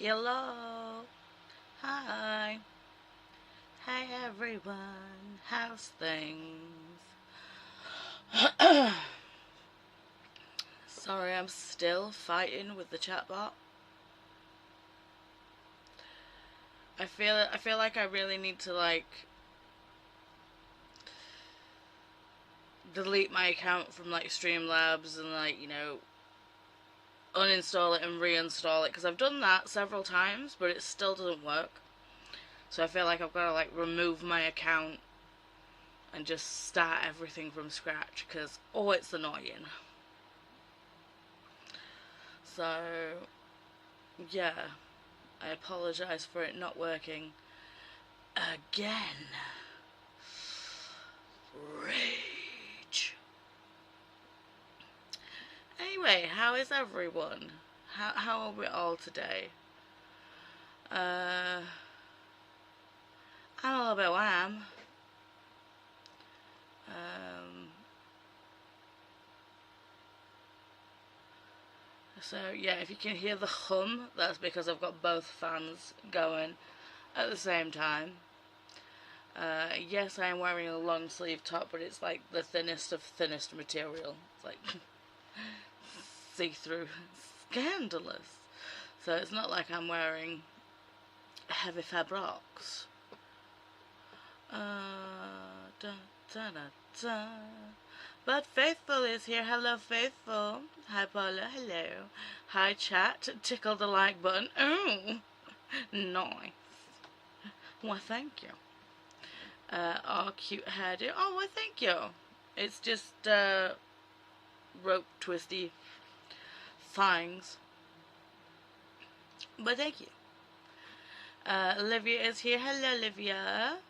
Hello. Hi. Hi everyone. How's things? Sorry, I'm still fighting with the chatbot. I feel like I really need to delete my account from Streamlabs and uninstall it and reinstall it because I've done that several times, but it still doesn't work. So I feel like I've got to remove my account and just start everything from scratch because it's annoying. So yeah, I apologise for it not working again. Rage. Anyway, how is everyone? How are we all today? I'm a little bit wham. So yeah, if you can hear the hum, that's because I've got both fans going at the same time. Yes, I am wearing a long sleeve top, but it's like the thinnest of thinnest material. It's like see-through, scandalous. So it's not like I'm wearing heavy fabrics. Da, da, da, da. But Faithful is here. Hello, Faithful. Hi, Paula. Hello. Hi, chat. Tickle the like button. Ooh, nice. Well, thank you. Oh, cute hairdo. Oh, well, thank you. It's just rope twisty things. But thank you. Olivia is here. Hello, Olivia.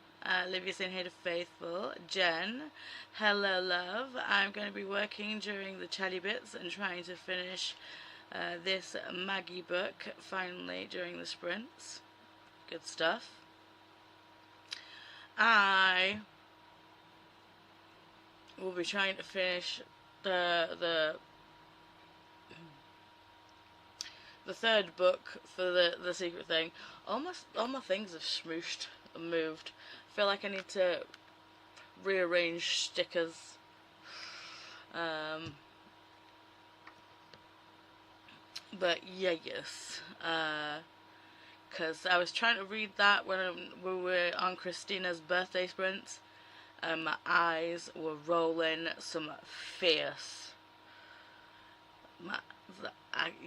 Olivia's in here to Faithful. Jen, hello, love. I'm going to be working during the chatty bits and trying to finish this Maggie book finally during the sprints. Good stuff. I will be trying to finish the third book for the secret thing. All my things have smooshed and moved. I feel like I need to rearrange stickers. But yeah, yes. Because I was trying to read that when we were on Christina's birthday sprint, and my eyes were rolling some fierce.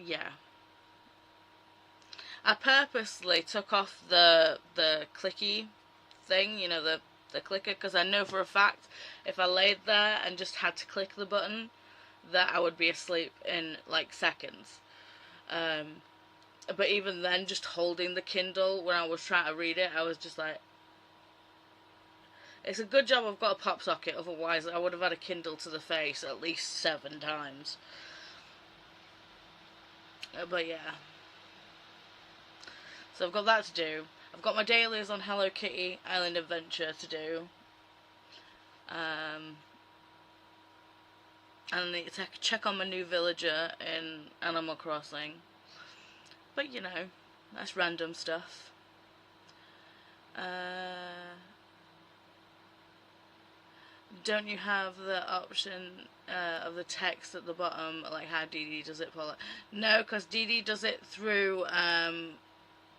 Yeah. I purposely took off the clicky thing, the clicker, because I know for a fact if I laid there and just had to click the button, that I would be asleep in seconds. But even then, just holding the Kindle when I was trying to read it, I was just like, it's a good job I've got a pop socket, otherwise I would have had a Kindle to the face at least 7 times. But yeah. So I've got that to do. I've got my dailies on Hello Kitty Island Adventure to do. And I need to check on my new villager in Animal Crossing. But that's random stuff. Don't you have the option of the text at the bottom, like how DD does it, Paula? No, because DD does it through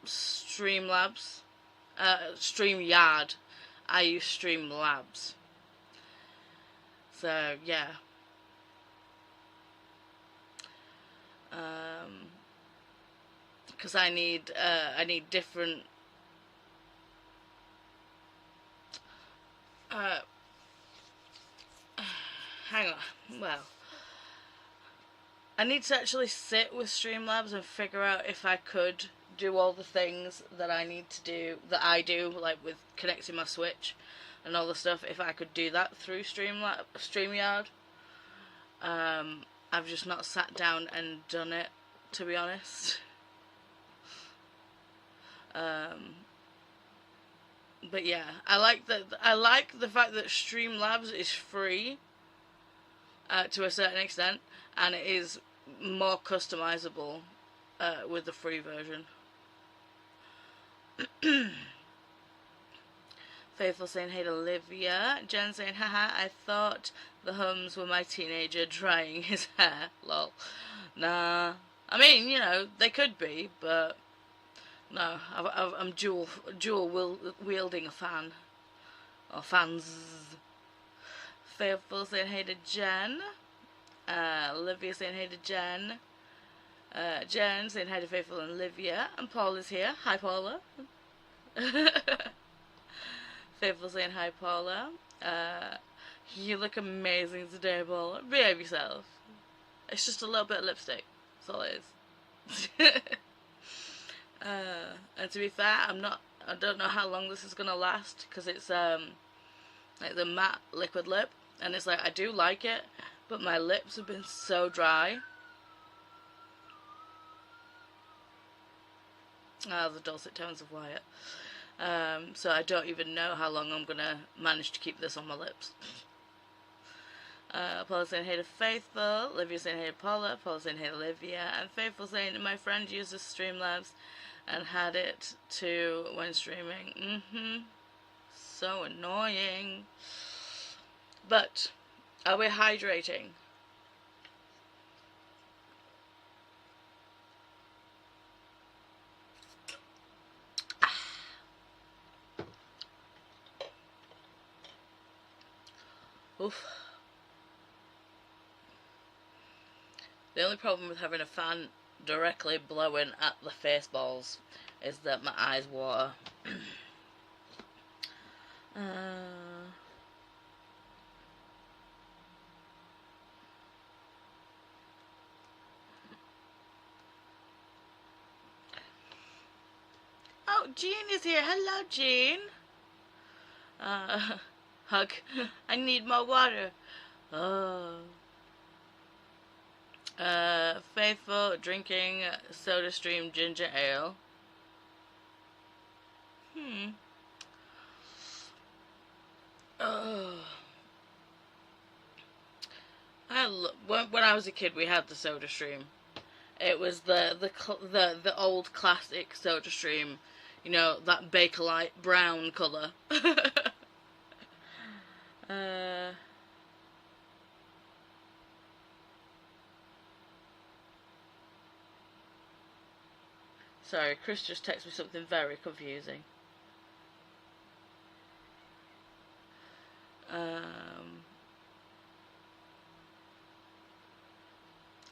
Streamlabs. StreamYard. I use Streamlabs. So, yeah. Because I need different hang on. Well, I need to actually sit with Streamlabs and figure out if I could do all the things that I need to do, that I do, like with connecting my Switch and all the stuff, if I could do that through StreamYard. I've just not sat down and done it, to be honest. But yeah, I like the fact that Streamlabs is free to a certain extent, and it is more customizable with the free version. Faithful saying hey to Olivia. Jen saying haha, I thought the hums were my teenager drying his hair. Lol. Nah. I mean, you know, they could be, but no. I'm dual wielding a fan. Or fans. Faithful saying hey to Jen. Olivia saying hey to Jen. Jen saying hi to Faithful and Olivia. And Paul is here. Hi, Paula. Faithful saying hi, Paula. You look amazing today, Paula. Behave yourself. It's just a little bit of lipstick. That's all it is. And to be fair, I don't know how long this is gonna last because it's like the matte liquid lip, and it's like I do like it, but my lips have been so dry. The dulcet tones of Wyatt. So I don't even know how long I'm gonna manage to keep this on my lips. Paula saying hey to Faithful, Olivia saying hey to Paula, Paula saying hey to Olivia, and Faithful saying my friend uses Streamlabs and had it too when streaming. So annoying. But are we hydrating? Oof. The only problem with having a fan directly blowing at the face balls is that my eyes water. Oh, Jean is here. Hello, Jean. Hug. I need more water. Oh. Faithful drinking SodaStream ginger ale. Oh. When I was a kid, we had the SodaStream. It was the old classic SodaStream, you know, that Bakelite brown colour. Sorry, Chris just texted me something very confusing.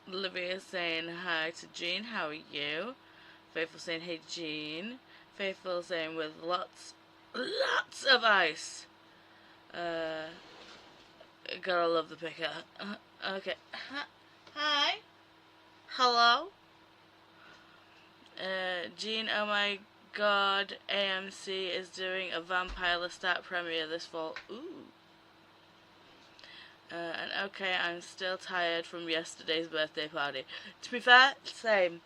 Olivia saying hi to Jean, how are you? Faithful saying hey Jean. Faithful saying with lots of ice. Gotta love the picker. Okay. Hi. Hello. Jean, oh my god, AMC is doing a Vampire Lestat premiere this fall. Ooh. And okay, I'm still tired from yesterday's birthday party. To be fair, same.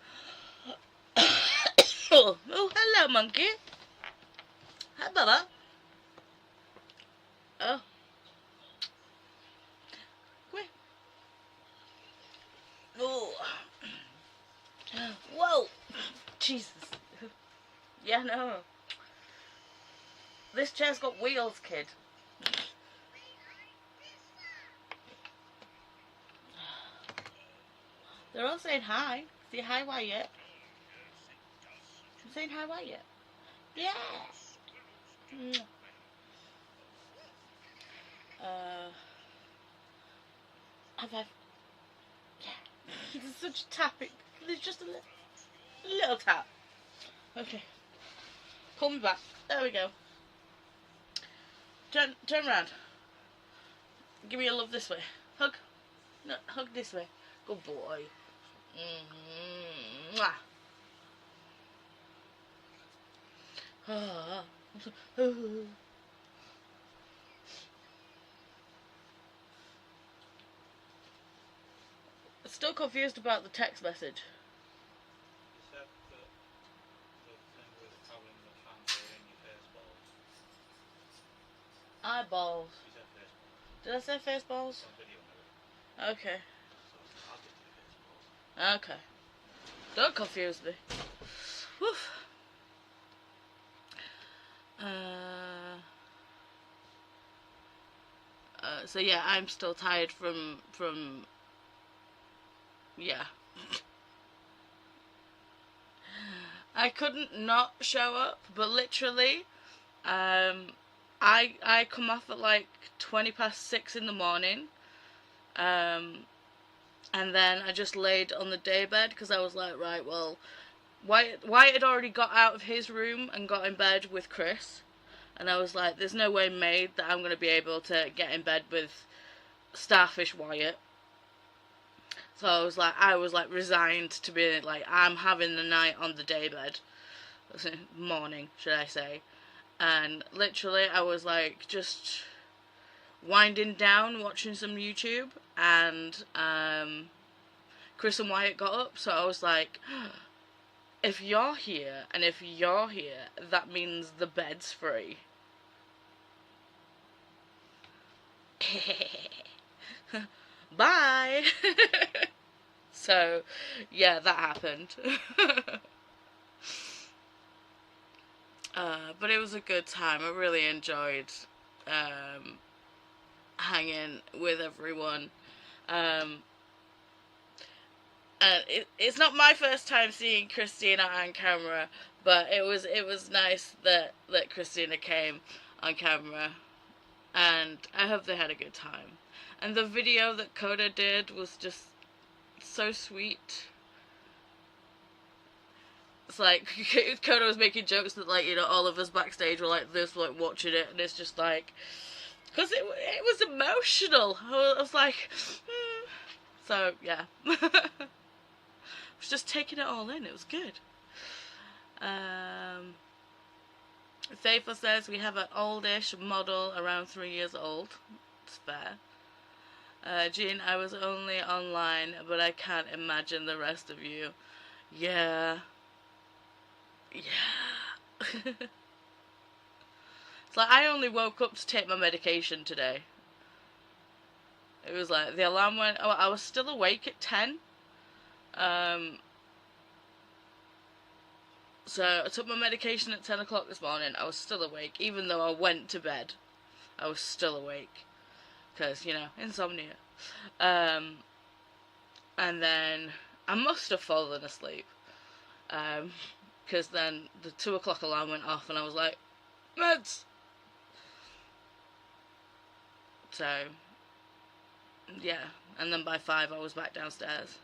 Oh, hello, monkey. Hi, Bubba. Oh. Come here. Oh. Whoa. Jesus. Yeah, no. This chair's got wheels, kid. They're all saying hi. Say hi, Wyatt. I'm saying hi, Wyatt. Yeah. I've had. Yeah. There's such tapping. There's just a little tap. Okay. Pull me back. There we go. Turn around. Give me a love this way. Hug. No, hug this way. Good boy. Mwah. Still confused about the text message. You said that the thing with having the fans are in your face balls. Eyeballs. You said face balls. Did I say face balls? On video now. Okay. So it's hard to your face balls. Okay. Don't confuse me. Woof. So yeah, I'm still tired from yeah. I couldn't not show up, but literally, I come off at like 6:20 in the morning, um, and then I just laid on the daybed because I was like, right, well, Wyatt had already got out of his room and got in bed with Chris, and I was like, there's no way made that I'm gonna be able to get in bed with Starfish Wyatt. So I was like resigned to be like, I'm having the night on the daybed, morning, should I say. And literally I was like just winding down watching some YouTube, and Chris and Wyatt got up, so I was like, if you're here and if you're here, that means the bed's free. Bye. So yeah, that happened. But it was a good time. I really enjoyed hanging with everyone. And it's not my first time seeing Christina on camera, but it was nice that Christina came on camera, and I hope they had a good time. And the video that Coda did was just so sweet. It's like Coda was making jokes that, like, you know, all of us backstage were like this, like watching it, and it's just like, because it was emotional. I was like, so yeah. I was just taking it all in. It was good. Faithful says we have an oldish model around 3 years old. It's fair. Jean, I was only online, but I can't imagine the rest of you. Yeah. Yeah. It's like I only woke up to take my medication today. It was like the alarm went. Oh, I was still awake at 10. So I took my medication at 10 o'clock this morning. I was still awake, even though I went to bed. I was still awake because, you know, insomnia. And then I must have fallen asleep. Because then the 2 o'clock alarm went off, and I was like, meds. So yeah, and then by 5 I was back downstairs.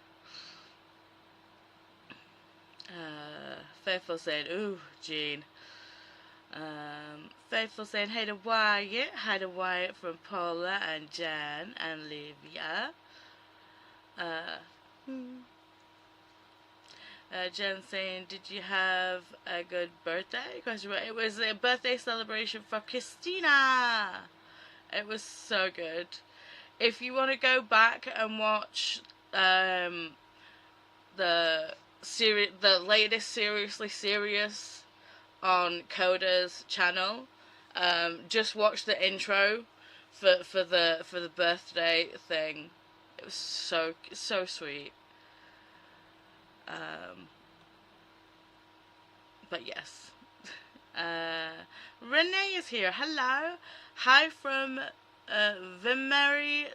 Faithful saying, ooh, Jean. Faithful saying, hey to Wyatt. Hi to Wyatt from Paula and Jan and Livia. Jen saying, did you have a good birthday? It was a birthday celebration for Christina. It was so good. If you want to go back and watch the latest Seriously Serious on Coda's channel, just watch the intro for the birthday thing. It was so sweet. But yes. Renee is here. Hello. Hi from Vimmerby,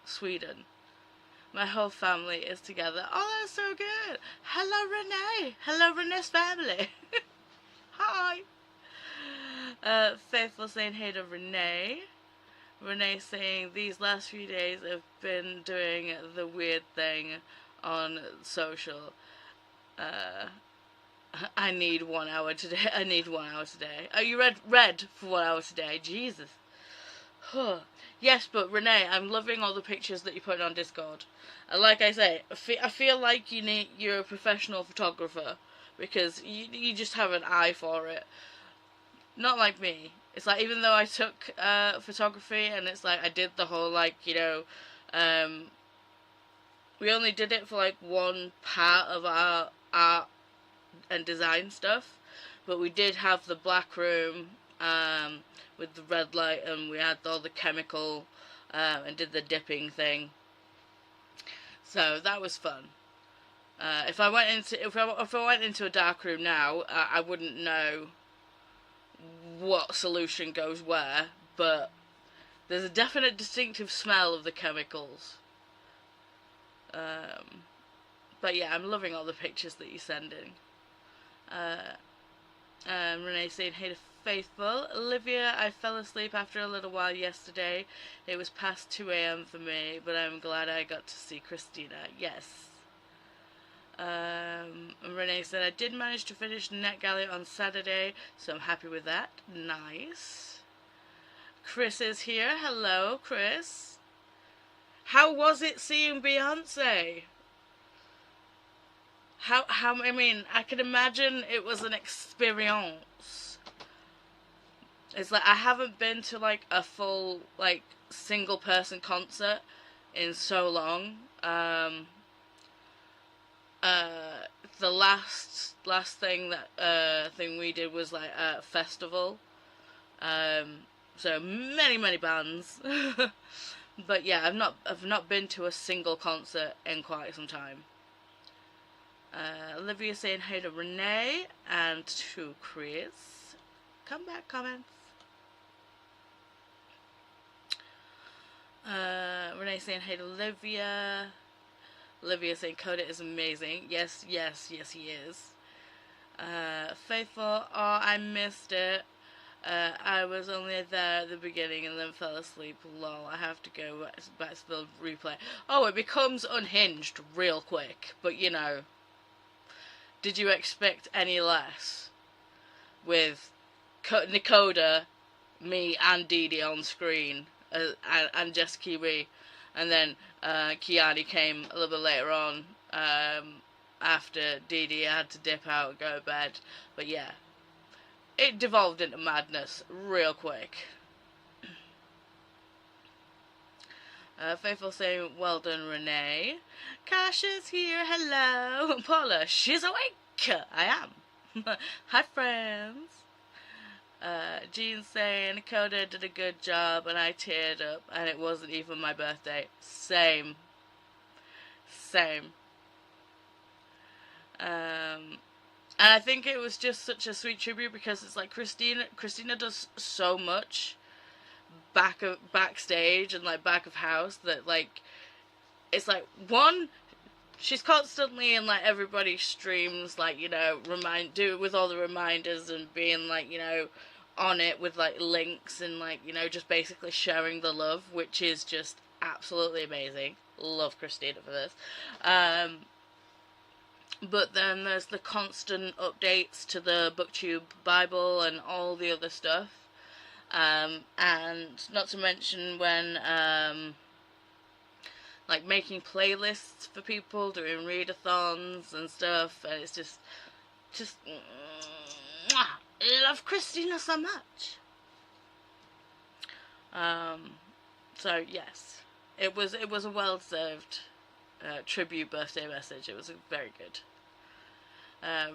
Sweden. My whole family is together. Oh, that's so good. Hello, Renee. Hello, Renee's family. Hi. Faithful saying hey to Renee. Renee saying these last few days I've been doing the weird thing on social. I need 1 hour today. I need 1 hour today. Oh, you read for 1 hour today. Jesus. Yes, but Renee, I'm loving all the pictures that you put on Discord. Like I say, I feel like you're a professional photographer because you just have an eye for it. Not like me. It's like, even though I took photography, and it's like I did the whole, like, you know, we only did it for like one part of our art and design stuff, but we did have the black room with the red light, and we had all the chemical and did the dipping thing, so that was fun. If I went into a dark room now, I wouldn't know what solution goes where, but there's a definite distinctive smell of the chemicals. But yeah, I'm loving all the pictures that you're sending. Renee saying, hey to Faithful. Olivia, I fell asleep after a little while yesterday. It was past 2 a.m. for me, but I'm glad I got to see Christina. Yes. Renee said, I did manage to finish NetGalley on Saturday, so I'm happy with that. Nice. Chris is here. Hello, Chris. How was it seeing Beyonce? I mean, I can imagine it was an experience. It's like, I haven't been to, like, a full, like, single-person concert in so long. The last thing we did was, like, a festival. So many bands. But yeah, I've not been to a single concert in quite some time. Olivia saying hey to Renee and to Chris. Come back, comments. Renee saying hey to Olivia. Olivia saying Coda is amazing. Yes, he is. Faithful, oh, I missed it. I was only there at the beginning and then fell asleep. Lol, I have to go back to the replay. Oh, it becomes unhinged real quick. But, you know, did you expect any less? With Nakoda, me and Dee Dee on screen, and Jessica Kiwi. And then Kiani came a little bit later on, after Dee Dee had to dip out and go to bed. But yeah, it devolved into madness real quick. Faithful saying, well done, Renee. Kasha's here, hello. Paula, she's awake. I am. Hi, friends. Jean saying, Coda did a good job and I teared up and it wasn't even my birthday. Same. And I think it was just such a sweet tribute because it's like Christina does so much backstage and like back of house that like it's like one, she's constantly in like everybody's streams, like, you know, do it with all the reminders and being like, you know, on it with like links and like, you know, just basically sharing the love, which is just absolutely amazing. Love Christina for this. But then there's the constant updates to the BookTube Bible and all the other stuff. And not to mention when, like, making playlists for people, doing readathons and stuff, and it's just, love Christina so much. So yes, it was a well-deserved tribute birthday message. It was very good.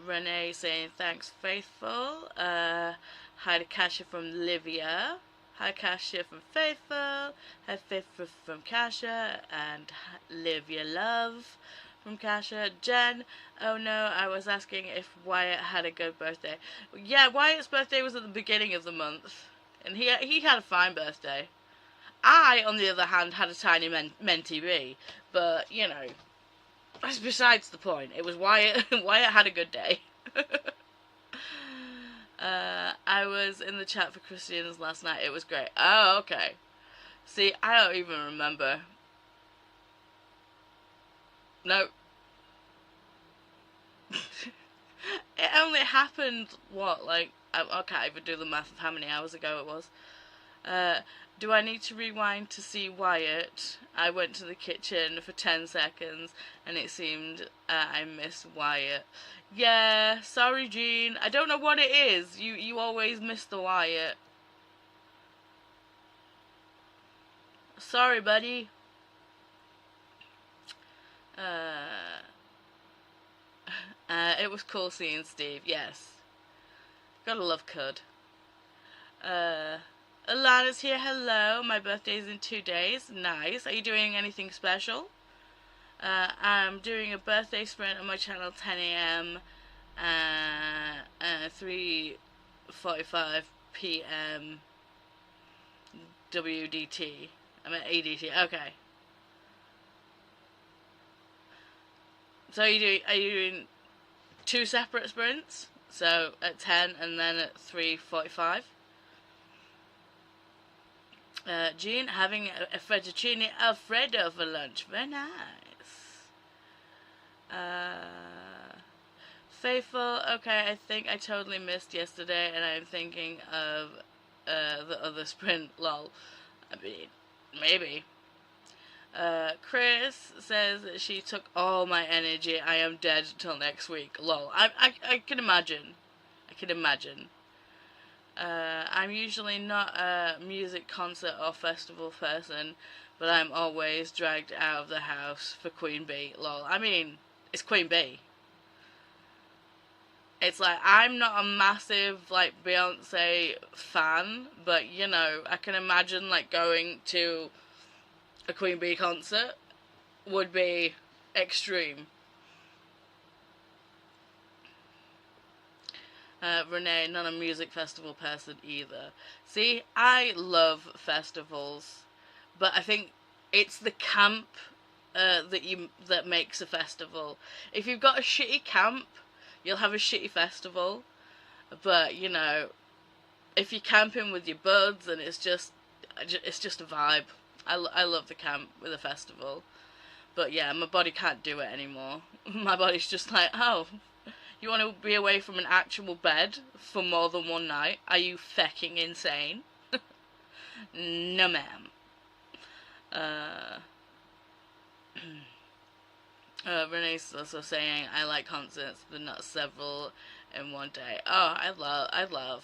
Renee saying thanks, Faithful. Hi to Kasha from Livia. Hi Kasha from Faithful. Hi Faithful from Kasha. And Livia Love from Kasha. Jen, oh no, I was asking if Wyatt had a good birthday. Yeah, Wyatt's birthday was at the beginning of the month. And he had a fine birthday. I, on the other hand, had a tiny mentee bee. But, you know, that's besides the point. It was Wyatt. Wyatt had a good day. I was in the chat for Christina's last night. It was great. Oh, okay. See, I don't even remember. No. It only happened, what, like, I can't even do the math of how many hours ago it was. Do I need to rewind to see Wyatt? I went to the kitchen for 10 seconds and it seemed I missed Wyatt. Yeah, sorry Jean. I don't know what it is. You always miss the Wyatt. Sorry, buddy. It was cool seeing Steve, yes. Gotta love Cud. Alana's here, hello. My birthday's in 2 days. Nice. Are you doing anything special? I'm doing a birthday sprint on my channel 10 a.m. 3:45 p.m. WDT. I mean ADT. Okay. So are you doing two separate sprints? So at 10 and then at 3:45. Jean having a fettuccine alfredo for lunch. Very nice. Faithful. Okay, I think I totally missed yesterday, and I'm thinking of the other sprint. Lol. I mean, maybe. Chris says that she took all my energy. I am dead till next week. Lol. I can imagine. I can imagine. I'm usually not a music concert or festival person, but I'm always dragged out of the house for Queen Bee. Lol. I mean, it's Queen Bee. It's like, I'm not a massive, like, Beyonce fan, but, you know, I can imagine, like, going to a Queen Bee concert would be extreme. Renee, not a music festival person either. See, I love festivals, but I think it's the camp that makes a festival. If you've got a shitty camp, you'll have a shitty festival. But you know, if you're camping with your buds, and it's just a vibe. I love the camp with a festival. But yeah, my body can't do it anymore. My body's just like, oh, you want to be away from an actual bed for more than one night? Are you fecking insane? No, ma'am. Renee's also saying, I like concerts, but not several in one day. Oh, I love.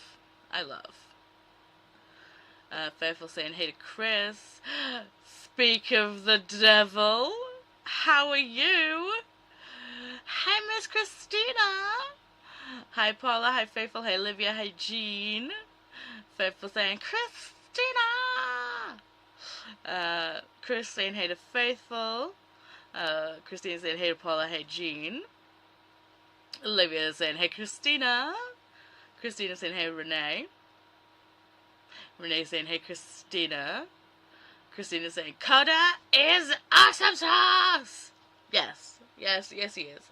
Faithful saying, hey to Chris. Speak of the devil. How are you? Hi, Miss Christina. Hi, Paula. Hi, Faithful. Hi, Olivia. Hi, Jean. Faithful saying, Christina. Chris saying, hey to Faithful. Christina saying, hey to Paula. Hey, Jean. Olivia saying, hey, Christina. Christina saying, hey, Renee. Renee saying, hey, Christina. Christina saying, Coda is awesome sauce. Yes, he is.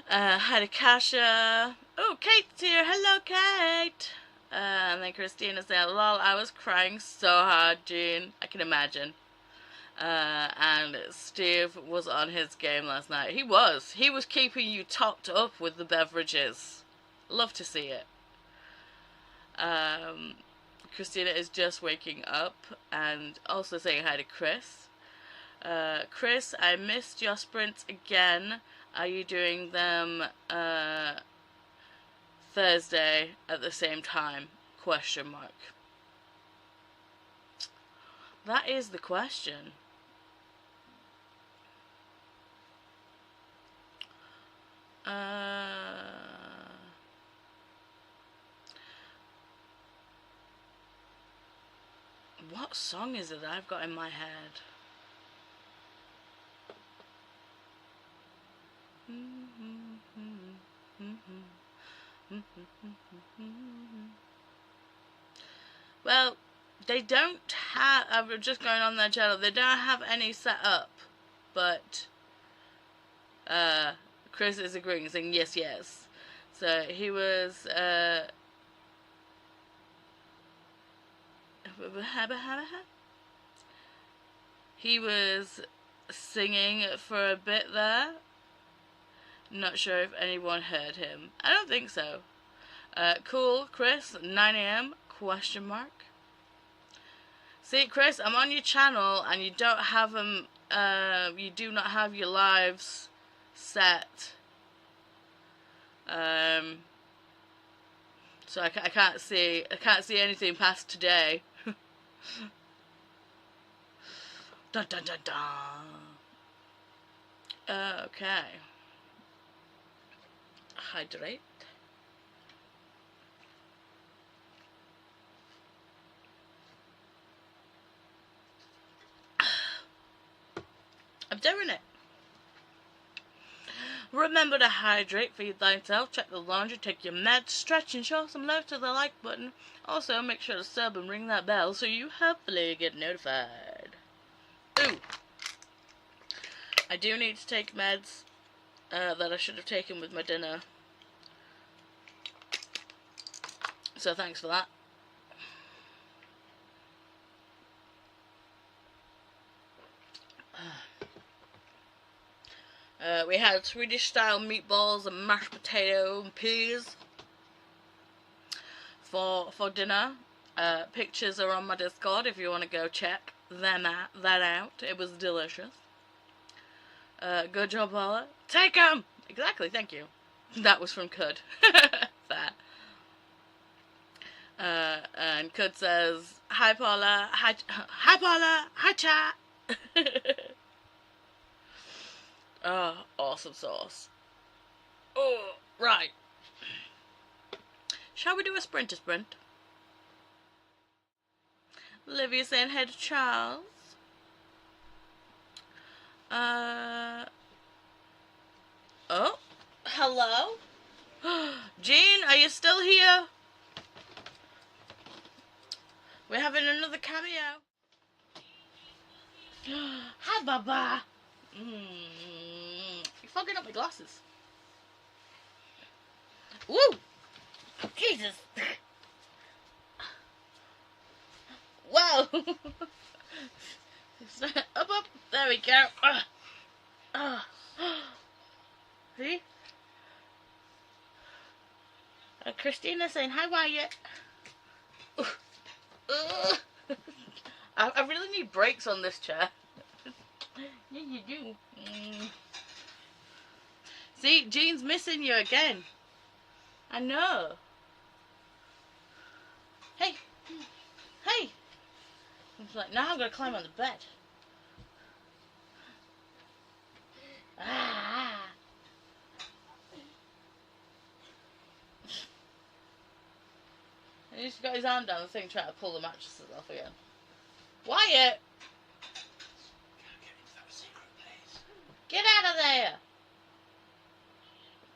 Hi to Kasha. Oh, Kate's here. Hello, Kate. And then Christina said, lol, I was crying so hard, Jean. I can imagine. And Steve was on his game last night. He was keeping you topped up with the beverages. Love to see it. Christina is just waking up and also saying hi to Chris. Chris, I missed your sprints again. Are you doing them Thursday at the same time? Question mark. That is the question. What song is it that I've got in my head? Well, they don't have, I'm just going on their channel, they don't have any set up, but Chris is agreeing, saying yes. So he was singing for a bit there. Not sure if anyone heard him. I don't think so. Cool, Chris, 9 a.m, question mark. See, Chris, I'm on your channel and you don't have them, you do not have your lives set. So I can't see anything past today. Dun dun dun dun. Okay. Hydrate. I'm doing it. Remember to hydrate, feed thyself, check the laundry, take your meds, stretch and show some love to the like button. Also, make sure to sub and ring that bell so you hopefully get notified. Ooh. I do need to take meds that I should have taken with my dinner. So thanks for that. We had Swedish style meatballs and mashed potato and peas for dinner. Pictures are on my Discord if you want to go check that out. It was delicious. Good job, Paula. Take 'em! Exactly, thank you. That was from Cud. Fair. And Cud says, hi Paula, hi Paula, hi chat. Oh, awesome sauce. Oh, right. Shall we do a sprint? Olivia saying hey to Charles. Oh, hello? Jean, are you still here? We're having another cameo. Hi, Baba. You're fogging up my glasses. Woo! Jesus. Whoa. Up. There we go. See? Christina saying, hi, Wyatt. I really need brakes on this chair. Yeah, you do. See, Jean's missing you again. I know. Hey. It's like, now I'm going to climb on the bed. And he's got his arm down the thing trying to pull the mattresses off again. Wyatt! Get into that secret place. Get out of there!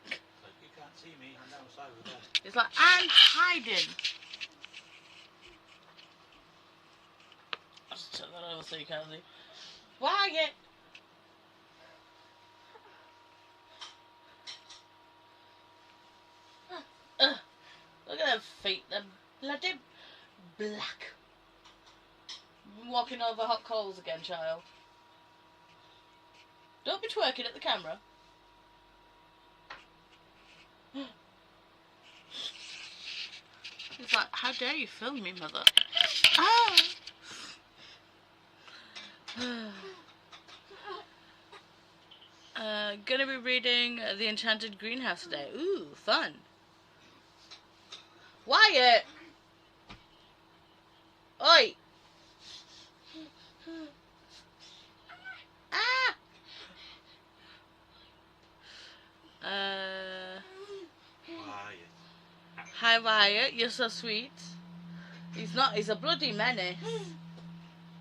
So you can't see me, I'm outside with them. He's like, I'm hiding. I'll just turn that over so you can't see. Wyatt! Look at them feet, they're bloody black. Walking over hot coals again, child. Don't be twerking at the camera. It's like, how dare you film me, mother? Ah! Gonna be reading The Enchanted Greenhouse today. Ooh, fun. Wyatt! Oi! Ah! Wyatt. Hi Wyatt, you're so sweet. He's a bloody menace.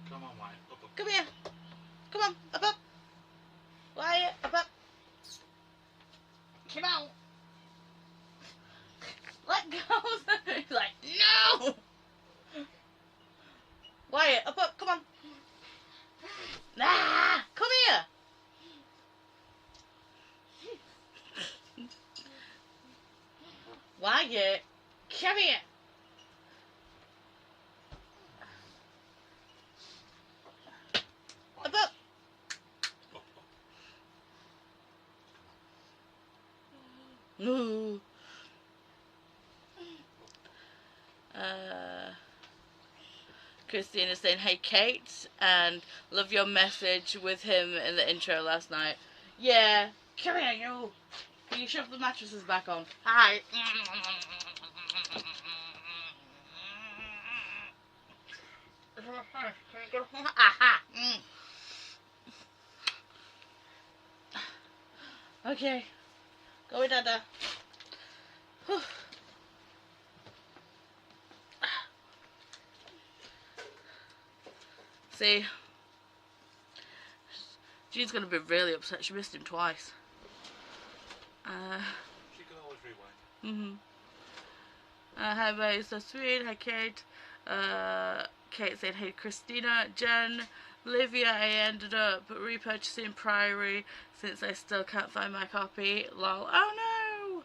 Come on, Wyatt. Up. Come here. Come on, up. Wyatt, up. Come on. Let go. He's like, no! Wyatt, up, come on. Nah, come here. Wyatt, come here. Up. No. Christine is saying, hey Kate, and love your message with him in the intro last night. Yeah, come here, you. Can you shove the mattresses back on? Hi. Okay, go with Dada. Whew. See, She's gonna be really upset. She missed him twice. She can always rewind. Hi, everybody. So sweet. Hi, Kate. Kate said, hey, Christina. Jen. Livia, I ended up repurchasing Priory since I still can't find my copy. Lol. Oh no!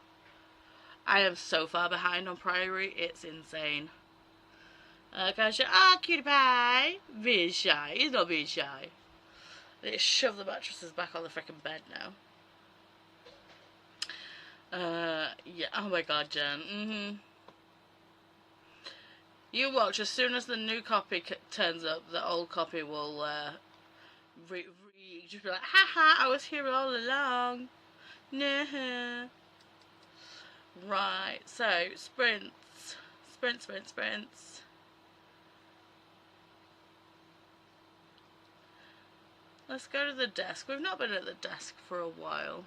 I am so far behind on Priory. It's insane. Kasha, cutie pie. Being shy. He's not being shy. They shove the mattresses back on the frickin' bed now. Yeah. Oh my god, Jen. You watch, as soon as the new copy turns up, the old copy will, just be like, haha, I was here all along. Nah. Right, so, sprints. Sprints. Let's go to the desk. We've not been at the desk for a while.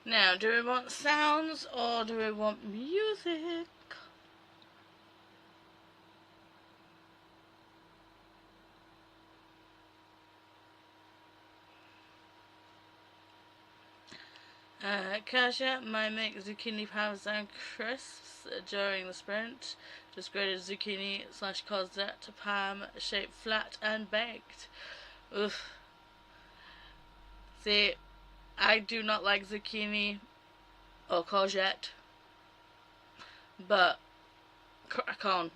Now, do we want sounds or do we want music? Kasha might make zucchini parmesan crisps during the sprint. Just grated zucchini / courgette palm shaped flat and baked. Oof. See, I do not like zucchini or courgette, but I can't.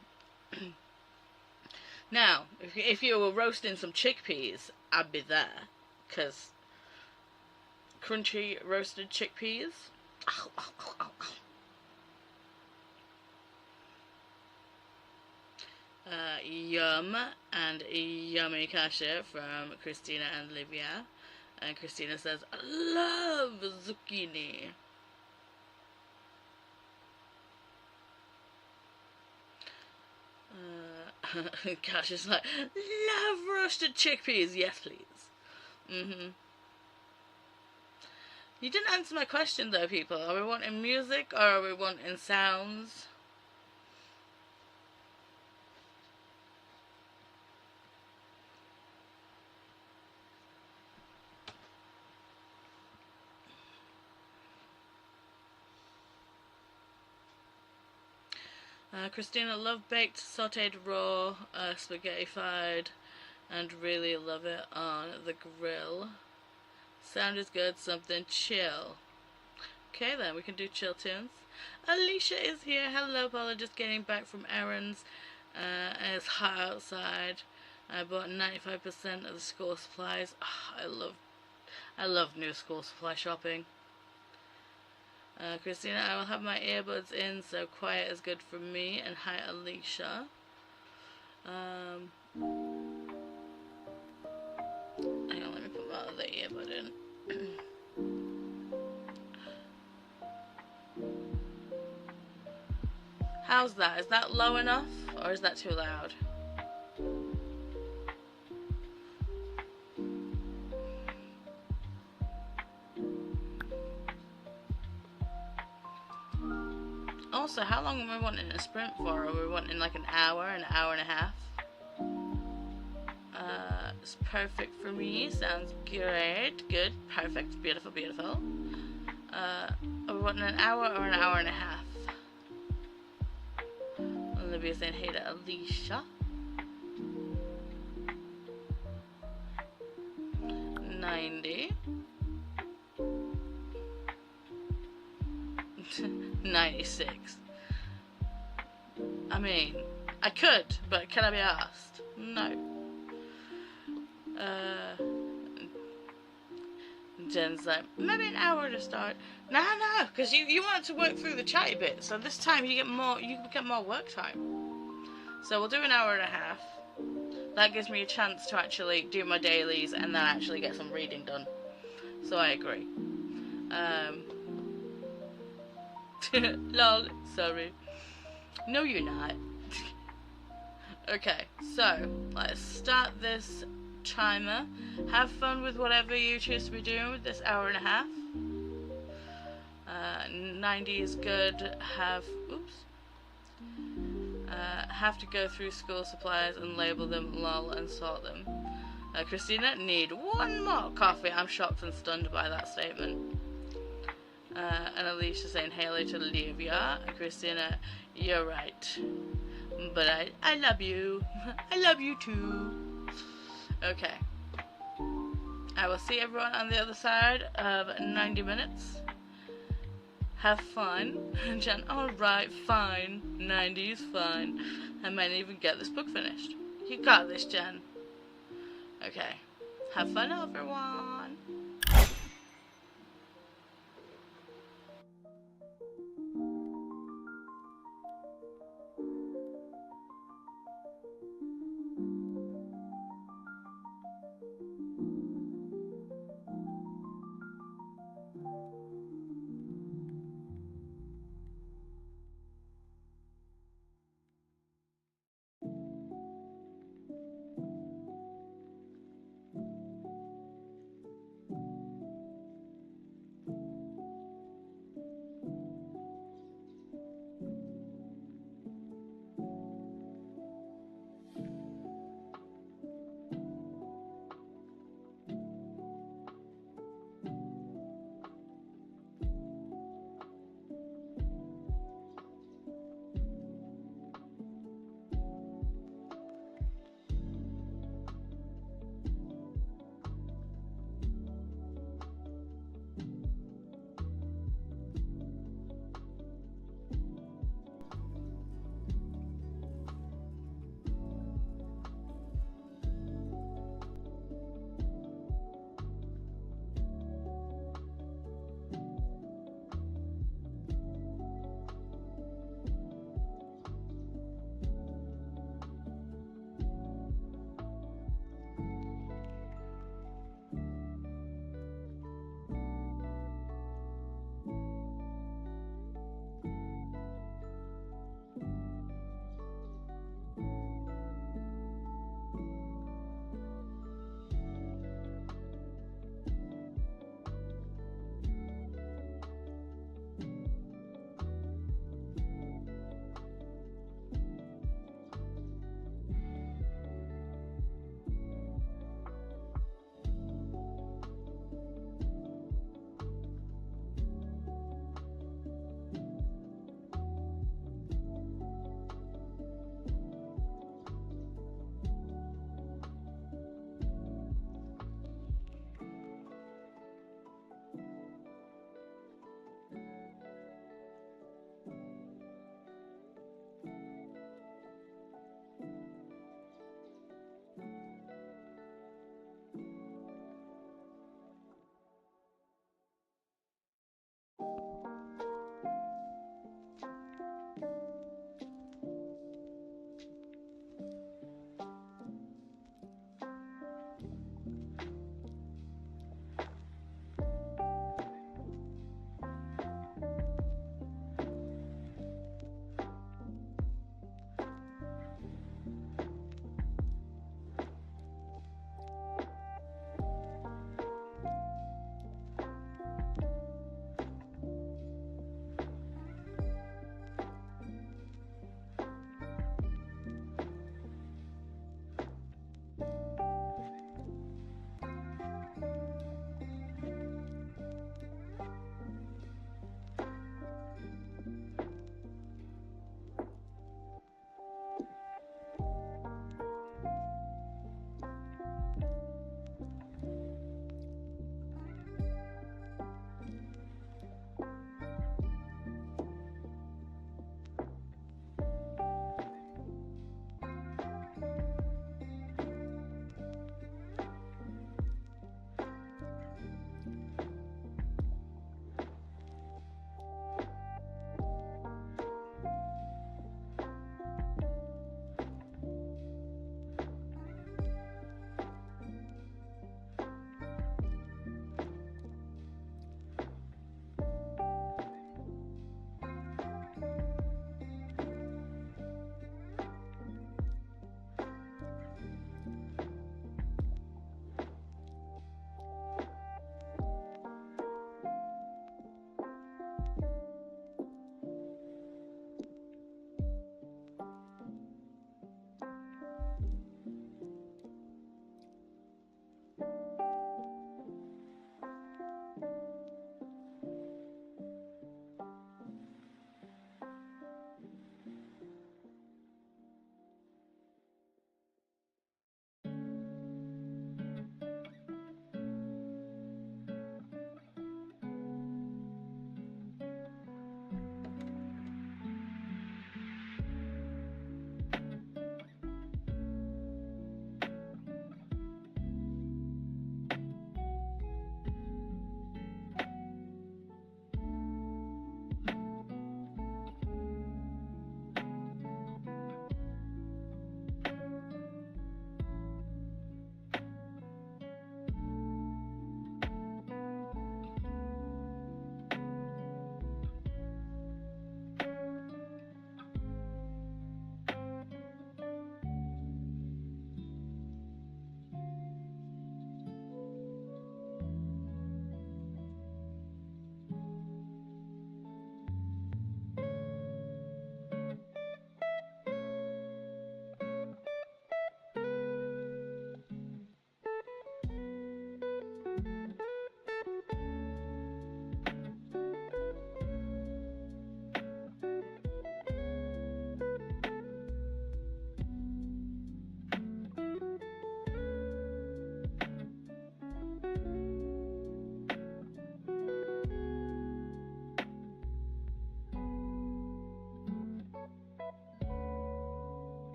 Now, if you were roasting some chickpeas, I'd be there, because crunchy roasted chickpeas. Yum and yummy Kasha from Christina and Livia. And Christina says, I love zucchini. Kasha's like, love roasted chickpeas. Yes, please. You didn't answer my question though, people. Are we wanting music or are we wanting sounds? Christina, love baked, sauteed raw, spaghetti fried, and really love it on the grill. Sound is good, something chill. Okay then, we can do chill tunes. Alicia is here. Hello, Paula. Just getting back from errands. And it's hot outside. I bought 95% of the school supplies. Oh, I love new school supply shopping. Christina, I will have my earbuds in, so quiet is good for me. And hi, Alicia. Hang on, let me put my other earbud in. How's that? Is that low enough, or is that too loud? Also, how long am I wanting a sprint for? Are we wanting like an hour and a half? It's perfect for me. Sounds great. Good. Perfect. Beautiful. Are we wanting an hour or an hour and a half? Olivia saying hey to Alicia. 90. 96. I mean, I could, but can I be asked? No. Jen's like, maybe an hour to start. No, because you want to work through the chatty bit, so this time you get more work time. So we'll do an hour and a half. That gives me a chance to actually do my dailies and then actually get some reading done. So I agree. Lol, sorry. No, you're not. Okay, so let's start this timer. Have fun with whatever you choose to be doing with this hour and a half. 90 is good. Have to go through school supplies and label them, lol, and sort them. Christina, need one more coffee. I'm shocked and stunned by that statement. And Alicia saying hello to Olivia. Christina, you're right. But I love you. I love you too. Okay. I will see everyone on the other side of 90 minutes. Have fun. Jen, alright, fine. 90 is fine. I might even get this book finished. You got this, Jen. Okay. Have fun, everyone.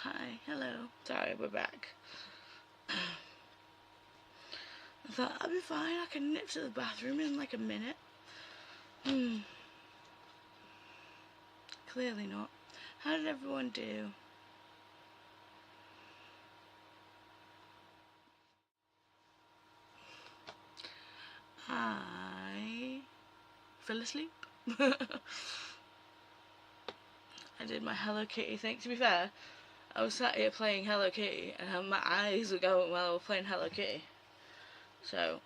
Hi, hello. Sorry, we're back. I thought I'll be fine. I can nip to the bathroom in like a minute. Clearly not. How did everyone do? I fell asleep. I did my Hello Kitty thing. To be fair, I was sat here playing Hello Kitty and my eyes were going while I was playing Hello Kitty. So,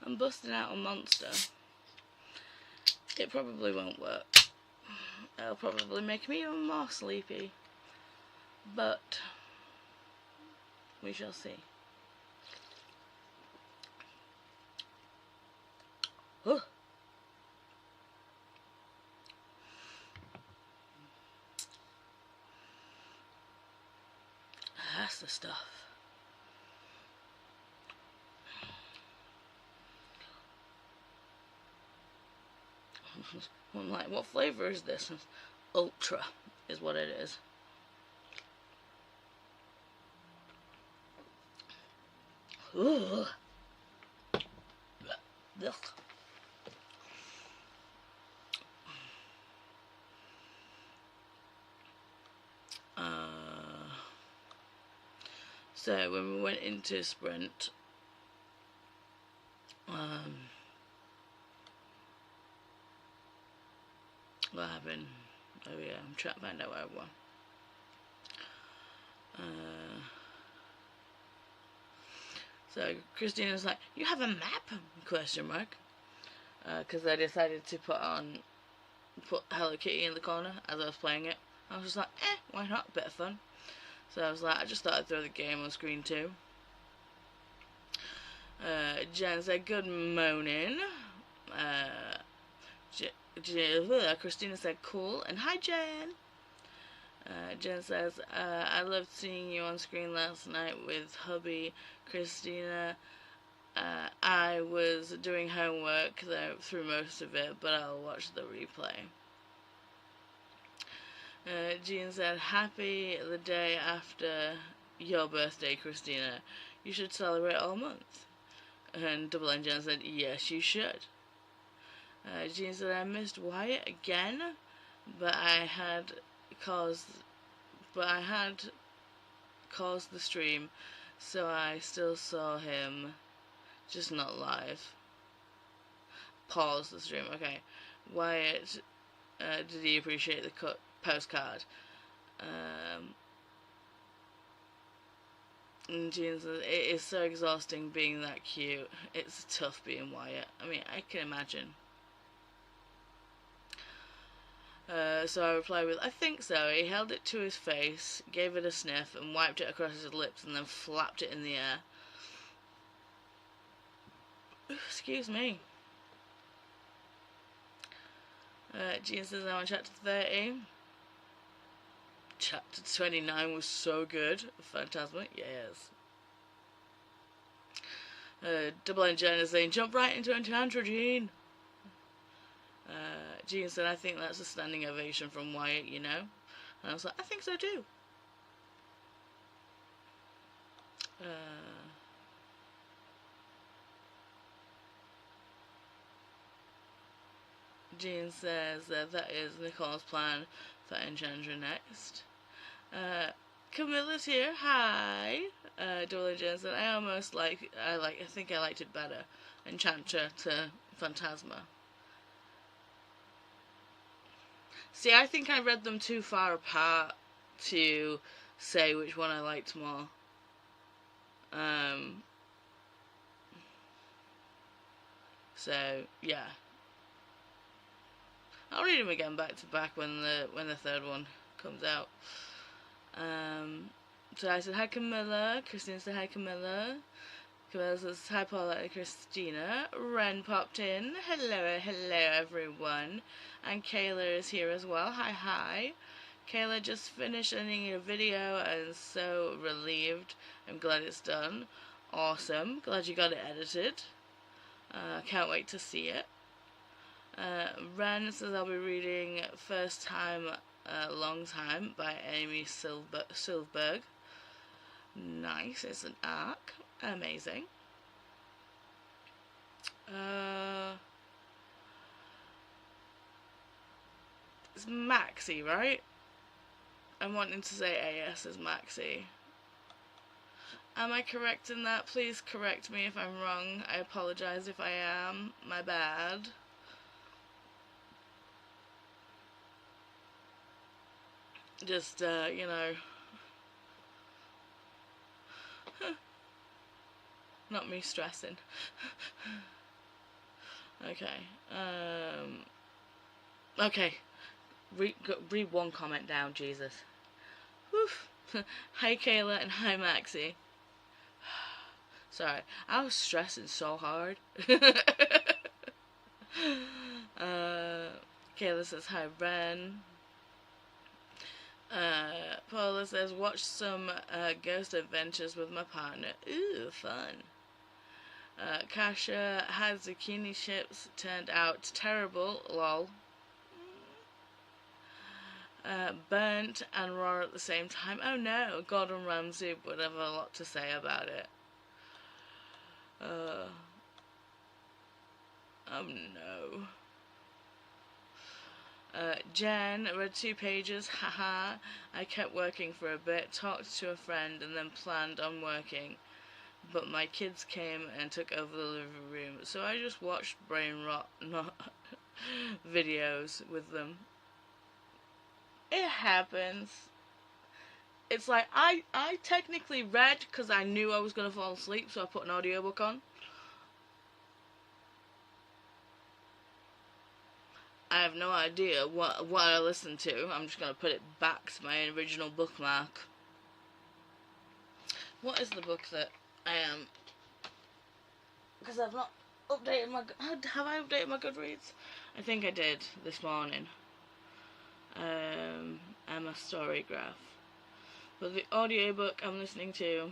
I'm busting out a monster. It probably won't work. It'll probably make me even more sleepy. But, we shall see. Oh. That's the stuff. I'm like, what flavour is this? Ultra is what it is. Ooh. Ugh. So when we went into Sprint, what happened? Oh yeah, I'm trying to find out where I was. So Christina's like, "You have a map?" Question mark. Because I decided to put Hello Kitty in the corner as I was playing it. I was just like, why not? Bit of fun. So I was like, I just thought I'd throw the game on screen too. Jen said, "Good morning." Christina said, "Cool." And hi, Jen. Jen says, "I loved seeing you on screen last night with hubby." Christina, I was doing homework through most of it, but I'll watch the replay. Jean said, "Happy the day after your birthday, Christina. You should celebrate all month." And Double N Jen said, "Yes, you should." Jean said, "I missed Wyatt again, but I had caused the stream, so I still saw him, just not live." Pause the stream. Okay. Wyatt, did he appreciate the postcard? And Jean says, "It is so exhausting being that cute. It's tough being Wyatt." I mean, I can imagine. So I replied with, "I think so." He held it to his face, gave it a sniff, and wiped it across his lips, and then flapped it in the air. Excuse me. Jean says, "I'm on chapter 30. Chapter 29 was so good." Phantasma, yes. Double N Jen is saying, "Jump right into Enchantra, Jean." Jean said, "I think that's a standing ovation from Wyatt, you know." And I was like, "I think so too." Jean says that is Nicole's plan for Enchantra next. Camilla's here. Hi. Double Jen said, I think I liked it better. Enchantra to Phantasma. See, I think I read them too far apart to say which one I liked more. So yeah, I'll read them again back to back when the third one comes out. So I said hi Camilla. Christine said hi Camilla. Camilla says hi Paula and Christina. Ren popped in. Hello everyone. And Kayla is here as well. Hi. Kayla just finished editing a video and so relieved. I'm glad it's done. Awesome. Glad you got it edited. Can't wait to see it. Ren says I'll be reading First Time, Long Time by Amy Silverberg. Nice, it's an arc. Amazing. It's Maxi, right? I'm wanting to say AS is Maxi. Am I correct in that? Please correct me if I'm wrong. I apologize if I am. My bad. Just, you know. Not me stressing. Okay. Okay. Read one comment down, Jesus. Whew. Hi Kayla and hi Maxie. Sorry, I was stressing so hard. Kayla says hi Ren. Paula says watch some Ghost Adventures with my partner. Ooh, fun. Kasha had zucchini chips, turned out terrible, lol. Burnt and raw at the same time. Oh no, Gordon Ramsay would have a lot to say about it. Oh no. Jen read 2 pages, haha. I kept working for a bit, talked to a friend, and then planned on working. But my kids came and took over the living room, so I just watched brain rot videos with them. It happens. It's like, I technically read because I knew I was going to fall asleep, so I put an audiobook on. I have no idea what I listened to. I'm just going to put it back to my original bookmark. What is the book that I am... Because I've not updated my... Have I updated my Goodreads? I think I did this morning. Emma Storygraph. But the audiobook I'm listening to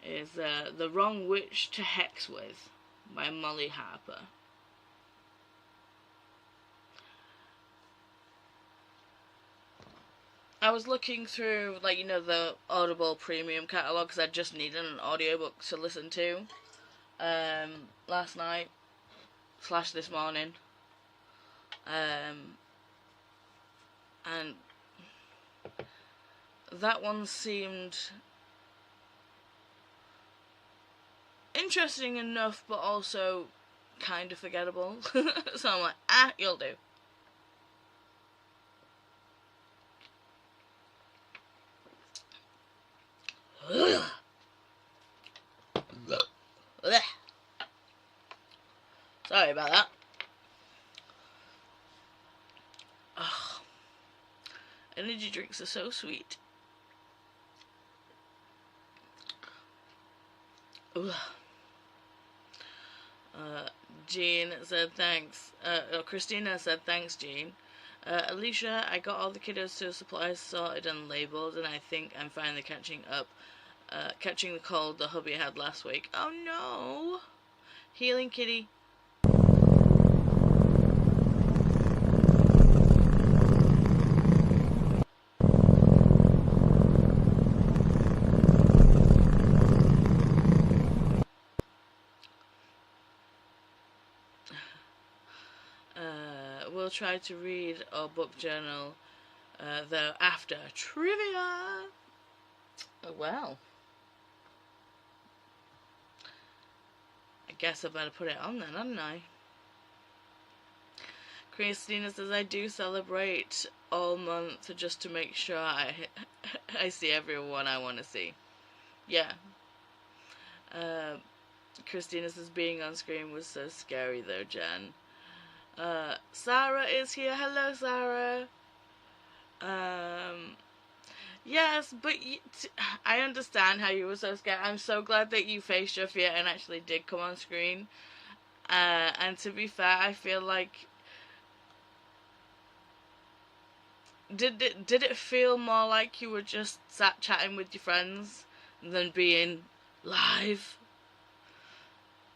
is The Wrong Witch to Hex With by Molly Harper. I was looking through, like, you know, the Audible premium catalogue because I just needed an audiobook to listen to last night / this morning. And that one seemed interesting enough, but also kind of forgettable. So I'm like, you'll do. Sorry about that. Ugh. Energy drinks are so sweet. Jean said thanks. Christina said thanks, Jean. Alicia, I got all the kiddos to supplies sorted and labelled, and I think I'm finally catching up. Catching the cold the hubby had last week. Oh no! Healing kitty. We'll try to read our book journal, though, after trivia. Oh, well. I guess I better put it on then, hadn't I? Christina says, I do celebrate all month just to make sure I see everyone I want to see. Yeah. Christina says, being on screen was so scary though, Jen. Sarah is here. Hello, Sarah. Yes, but I understand how you were so scared. I'm so glad that you faced your fear and actually did come on screen. And to be fair, I feel like... Did it feel more like you were just sat chatting with your friends than being live?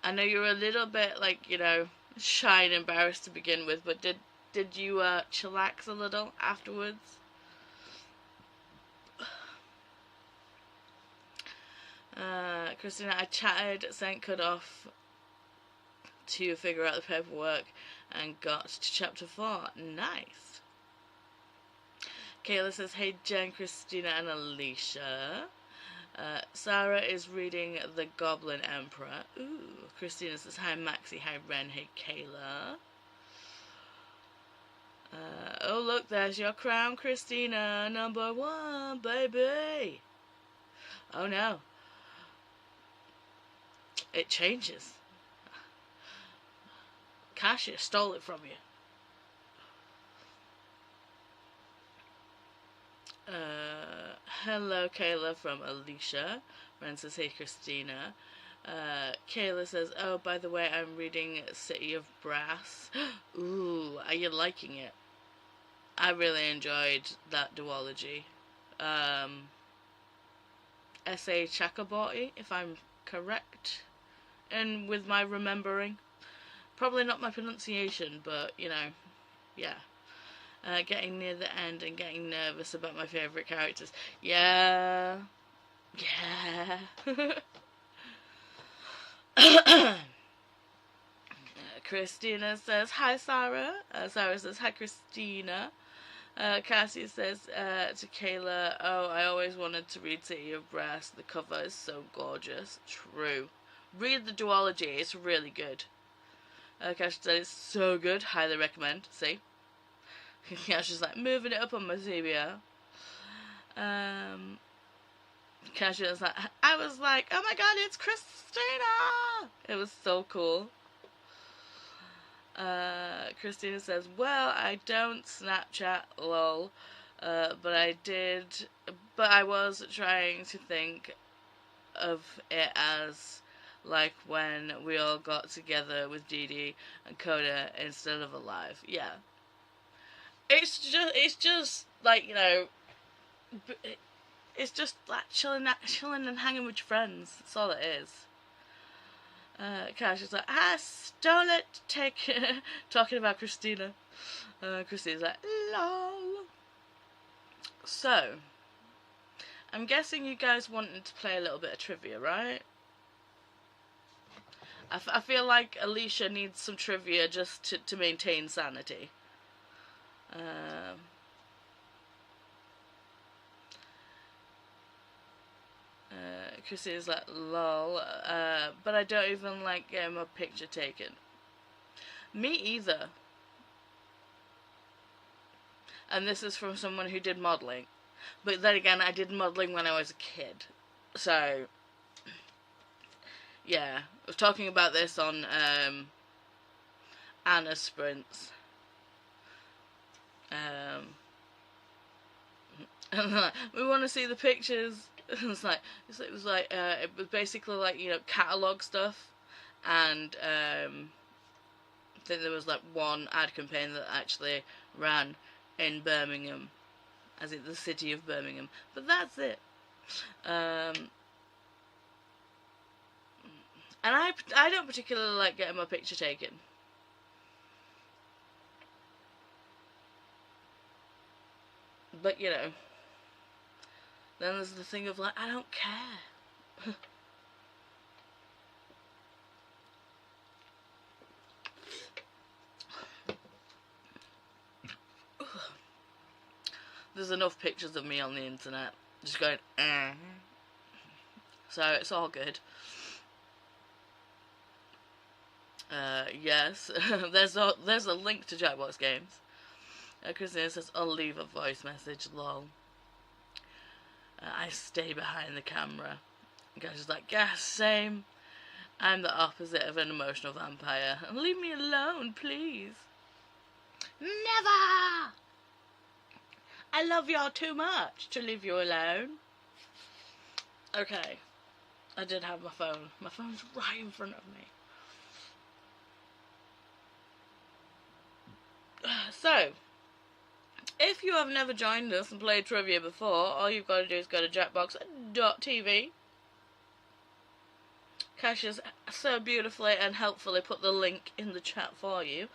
I know you were a little bit, like, you know, shy and embarrassed to begin with, but did you chillax a little afterwards? Christina, I chatted, sent cut off to figure out the paperwork and got to chapter 4. Nice. Kayla says, hey Jen, Christina and Alicia. Sarah is reading The Goblin Emperor. Ooh. Christina says, hi Maxie, hi Ren, hey Kayla. Oh look, there's your crown, Christina, number 1, baby. Oh no. It changes. Kasia stole it from you. Hello, Kayla from Alicia. Ren says, hey, Christina. Kayla says, oh, by the way, I'm reading City of Brass. Ooh, are you liking it? I really enjoyed that duology. S.A. Chakraborty, if I'm correct, and with my remembering. Probably not my pronunciation, but, you know, yeah. Getting near the end and getting nervous about my favourite characters. Yeah. Christina says, hi, Sarah. Sarah says, hi, Christina. Cassie says to Kayla, oh, I always wanted to read City of Brass. The cover is so gorgeous. True. Read the duology. It's really good. Cassie said, it's so good. Highly recommend. See? Yeah, she's like moving it up on my CBR. Kasia was like, I was like, oh my god, it's Christina! It was so cool. Christina says, well, I don't Snapchat, lol, but I was trying to think of it as like when we all got together with Dee Dee and Coda instead of alive. Yeah. It's just like, you know, it's just like chilling and hanging with your friends. That's all it is. Kasia's like, I stole it. Talking about Christina. Christina's like, lol. So, I'm guessing you guys wanted to play a little bit of trivia, right? I feel like Alicia needs some trivia just to maintain sanity. Christina's like, lol, but I don't even like getting my picture taken. Me either. And this is from someone who did modelling. But then again, I did modelling when I was a kid. So, yeah. I was talking about this on Anna Sprints. And we want to see the pictures. It was basically like, you know, catalogue stuff, and I think there was like one ad campaign that actually ran in Birmingham, as in the city of Birmingham, but that's it. And I don't particularly like getting my picture taken. But, you know, then there's the thing of like, I don't care. There's enough pictures of me on the internet just going, so it's all good. Yes, there's a link to Jackbox Games. Christina says, I'll leave a voice message, lol. I stay behind the camera. And Cash is like, yeah, same. I'm the opposite of an emotional vampire. Leave me alone, please. Never! I love y'all too much to leave you alone. Okay. I did have my phone. My phone's right in front of me. So, if you have never joined us and played trivia before, all you've got to do is go to jackbox.tv, Cash has so beautifully and helpfully put the link in the chat for you.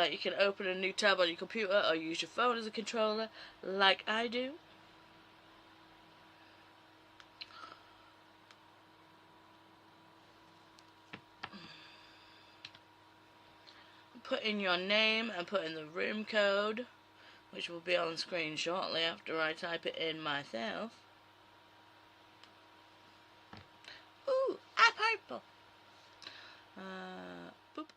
You can open a new tab on your computer or use your phone as a controller, like I do. Put in your name and put in the room code, which will be on screen shortly after I type it in myself. Ooh, a purple. Boop.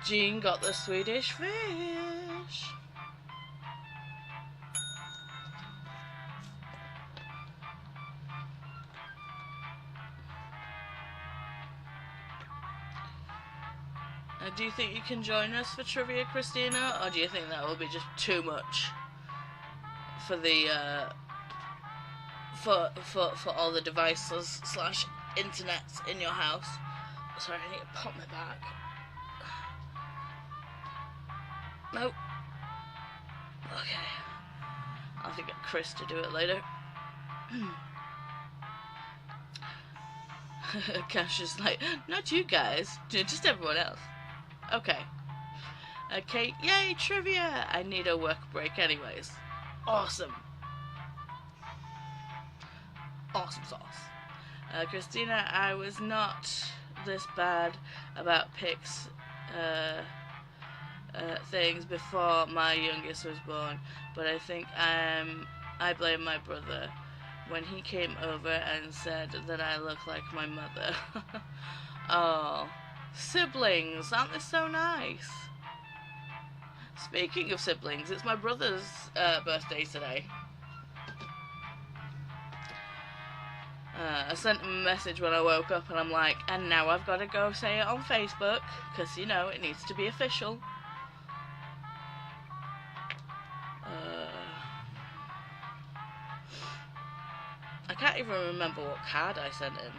Jean got the Swedish fish. Do you think you can join us for trivia, Christina, or do you think that will be just too much for the for all the devices slash internets in your house? Sorry, I need to pop my back. Nope. Okay. I'll have to get Chris to do it later. Cash is like, not you guys, just everyone else. Okay. Okay, yay, trivia! I need a work break anyways. Awesome. Awesome sauce. Christina, I was not this bad about pics things before my youngest was born, but I think I blame my brother when he came over and said that I look like my mother. Oh, siblings, aren't they so nice? Speaking of siblings, it's my brother's birthday today. I sent him a message when I woke up and I'm like, and now I've got to go say it on Facebook, because, you know, it needs to be official. I can't even remember what card I sent him.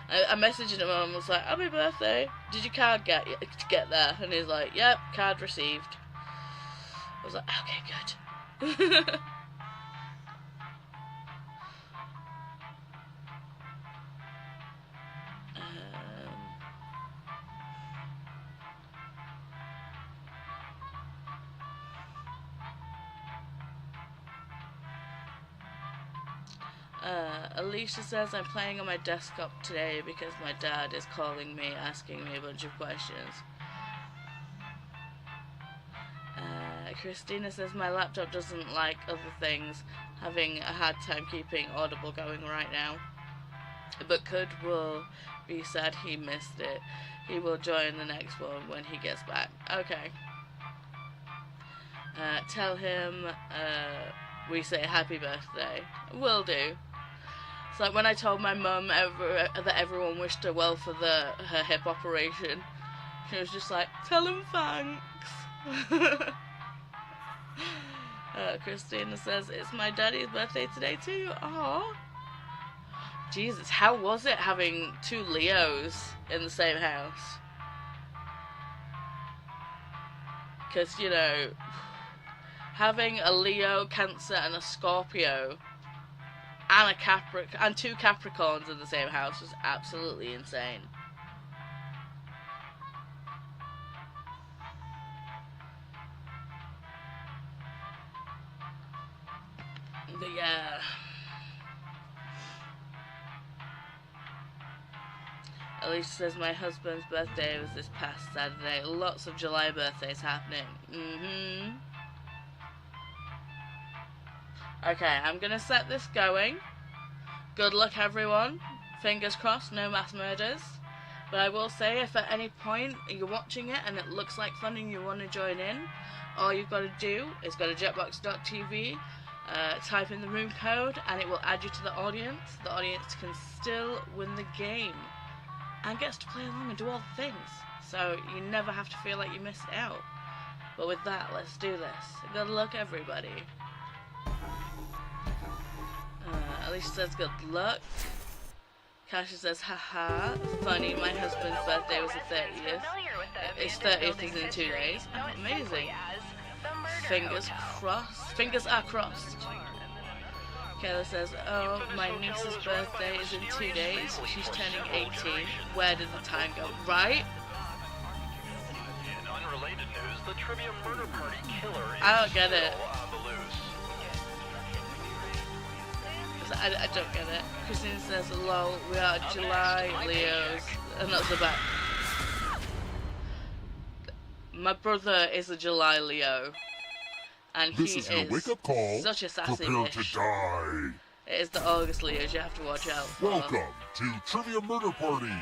I messaged him and was like, happy birthday, did your card get there? And he's like, yep, card received. I was like, okay, good. Alicia says, I'm playing on my desktop today because my dad is calling me, asking me a bunch of questions. Christina says, my laptop doesn't like other things, having a hard time keeping Audible going right now. But will be sad he missed it. He will join the next one when he gets back. Okay. Tell him we say happy birthday. Will do. It's like when I told my mum that everyone wished her well for her hip operation. She was just like, tell him thanks. Christina says, it's my daddy's birthday today too. Aww. Jesus, how was it having two Leos in the same house? Because, you know, having a Leo, Cancer, and a Scorpio, and two Capricorns in the same house was absolutely insane. But yeah. Alicia says, my husband's birthday was this past Saturday. Lots of July birthdays happening. Okay, I'm gonna set this going. Good luck, everyone. Fingers crossed, no mass murders. But I will say, if at any point you're watching it and it looks like fun and you want to join in, all you've got to do is go to jetbox.tv, type in the room code, and it will add you to the audience. The audience can still win the game and gets to play along and do all the things. So you never have to feel like you missed out. But with that, let's do this. Good luck, everybody. Alicia says good luck. Kasha says haha, funny, my husband's birthday was the 30th. His 30th is in 2 days. Oh, amazing. Fingers crossed. Fingers are crossed. Kayla says, oh, my niece's birthday is in 2 days. She's turning 18. Where did the time go? Right? In unrelated news, the trivia murder party killer is I don't get it. still on the loose. I don't get it. Christine says, lol, we are July Leos. And that's about. My brother is a July Leo. And This he is your wake-up call. such a sassy Prepare bitch. to die. It is the August Leos you have to watch out for. Welcome to Trivia Murder Party.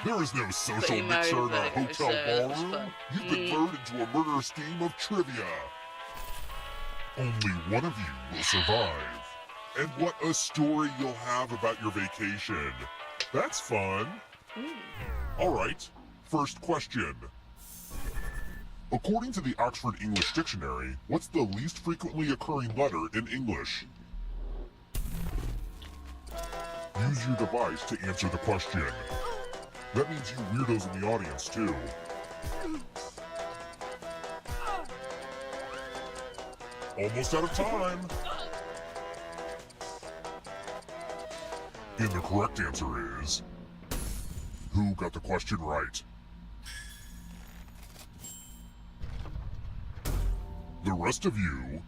There is no social But he married mixer in a Virgo, hotel so it's ballroom. fun. You've been lured into a murderous game of trivia. Only one of you will survive. And what a story you'll have about your vacation. That's fun. All right, first question. According to the Oxford English Dictionary, what's the least frequently occurring letter in English? Use your device to answer the question. That means you weirdos in the audience, too. Almost out of time. And the correct answer is... Who got the question right? The rest of you,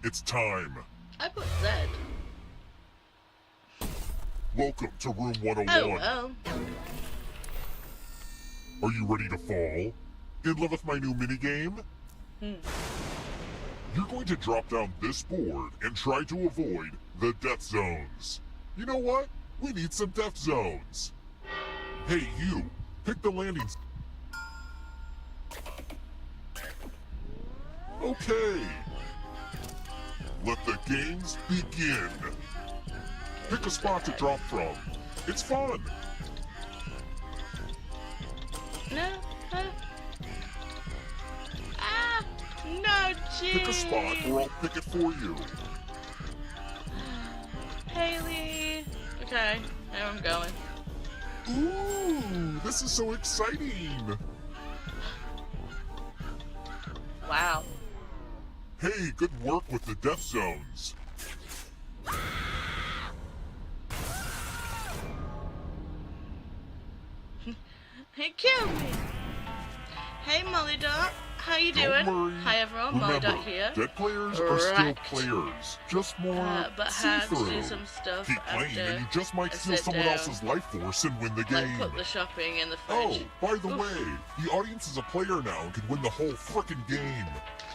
it's time. I put Z. Welcome to Room 101. Oh, well. Are you ready to fall? In love with my new minigame? You're going to drop down this board and try to avoid the death zones. You know what? We need some death zones. Hey, you. Pick the landing. Okay. Let the games begin. Pick a spot to drop from. It's fun. No. Ah! No, jeez. Pick a spot or I'll pick it for you. Haley. Okay, there I'm going. Ooh, this is so exciting. Wow. Hey, good work with the death zones. He killed me. Hey, Molly Dot. How you doing? Don't worry. Hi, everyone. Molly Remember, Dot here. dead players are still Wrecked. players. Just more But had to see-through. do some stuff Keep playing after and you just might I steal sit someone down. else's life force and win the like game. put the shopping in the Oh, fridge. by the Oof. way, the audience is a player now and can win the whole frickin' game.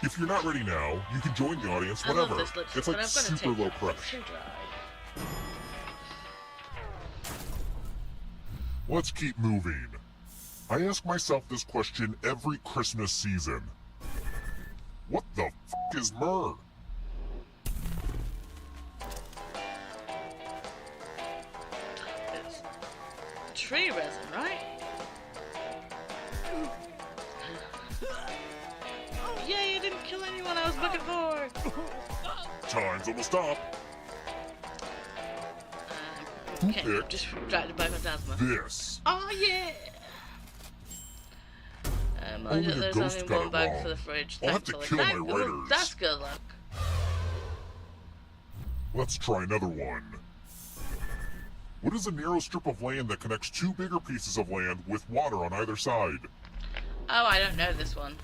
If you're not ready now, you can join the audience I whenever. love this lipstick, It's like but I'm gonna super take low it. pressure. It's too dry. Let's keep moving. I ask myself this question every Christmas season. What the f*** is myrrh? It's tree resin, right? Yay, I didn't kill anyone I was looking for! Time's almost up. Okay, picked just dragged it back on Tasma. This. Oh yeah! Only a There's ghost only got one it bag wrong. for the fridge. I'll have to thankfully. kill my Well, writers. that's good luck. Let's try another one. What is a narrow strip of land that connects two bigger pieces of land with water on either side? Oh, I don't know this one.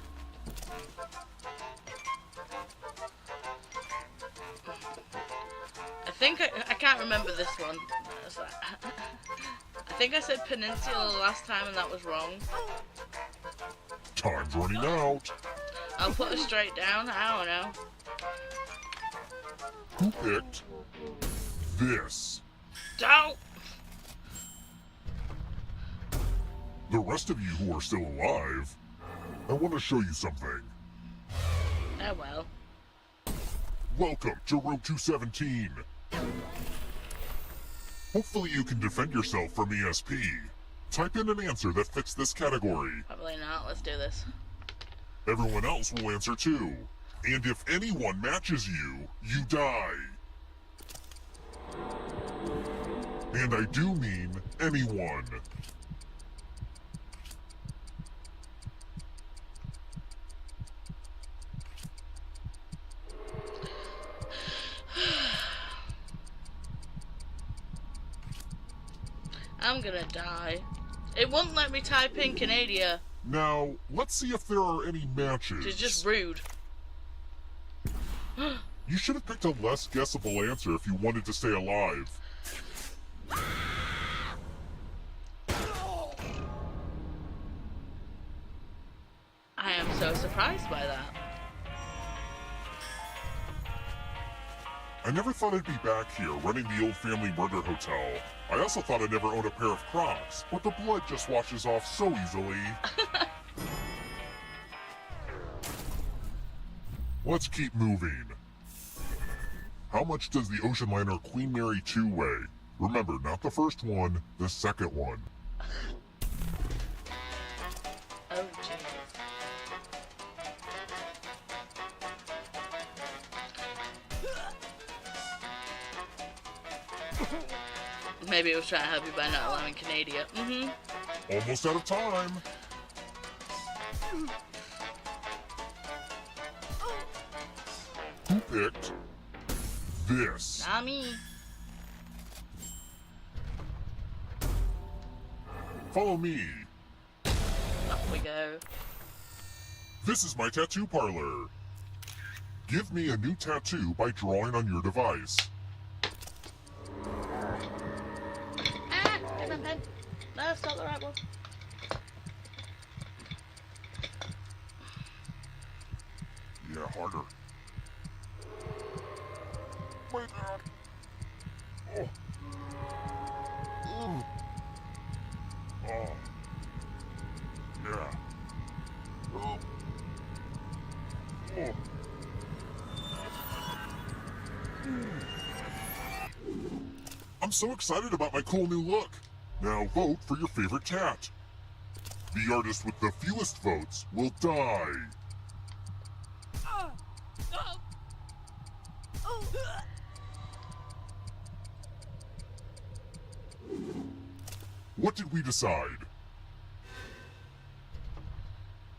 I can't remember this one. I think I said peninsula last time and that was wrong. Time's running out. I'll put it straight down. I don't know. Who picked this? Don't! The rest of you who are still alive, I want to show you something. Oh well. Welcome to Room 217. Hopefully you can defend yourself from ESP. Type in an answer that fits this category. Probably not. Let's do this. Everyone else will answer too. And if anyone matches you, you die. And I do mean anyone. I'm gonna die. It won't let me type in Canada. Now, let's see if there are any matches. It's just rude. You should have picked a less guessable answer if you wanted to stay alive. I am so surprised by that. I never thought I'd be back here running the old family murder hotel. I also thought I'd never own a pair of Crocs, but the blood just washes off so easily. Let's keep moving. How much does the ocean liner Queen Mary 2 weigh? Remember, not the first one, the second one. Oh, jeez. Maybe it was trying to help you by not allowing Canada. Almost out of time. Who picked this? Not me. Follow me. Off we go. This is my tattoo parlor. Give me a new tattoo by drawing on your device. Ah! There's my pen. No, that's not the right one. Yeah, harder. My God. Oh. Ooh. Oh. Yeah. Oh. Oh. I'm so excited about my cool new look. Now vote for your favorite tat. The artist with the fewest votes will die. What did we decide?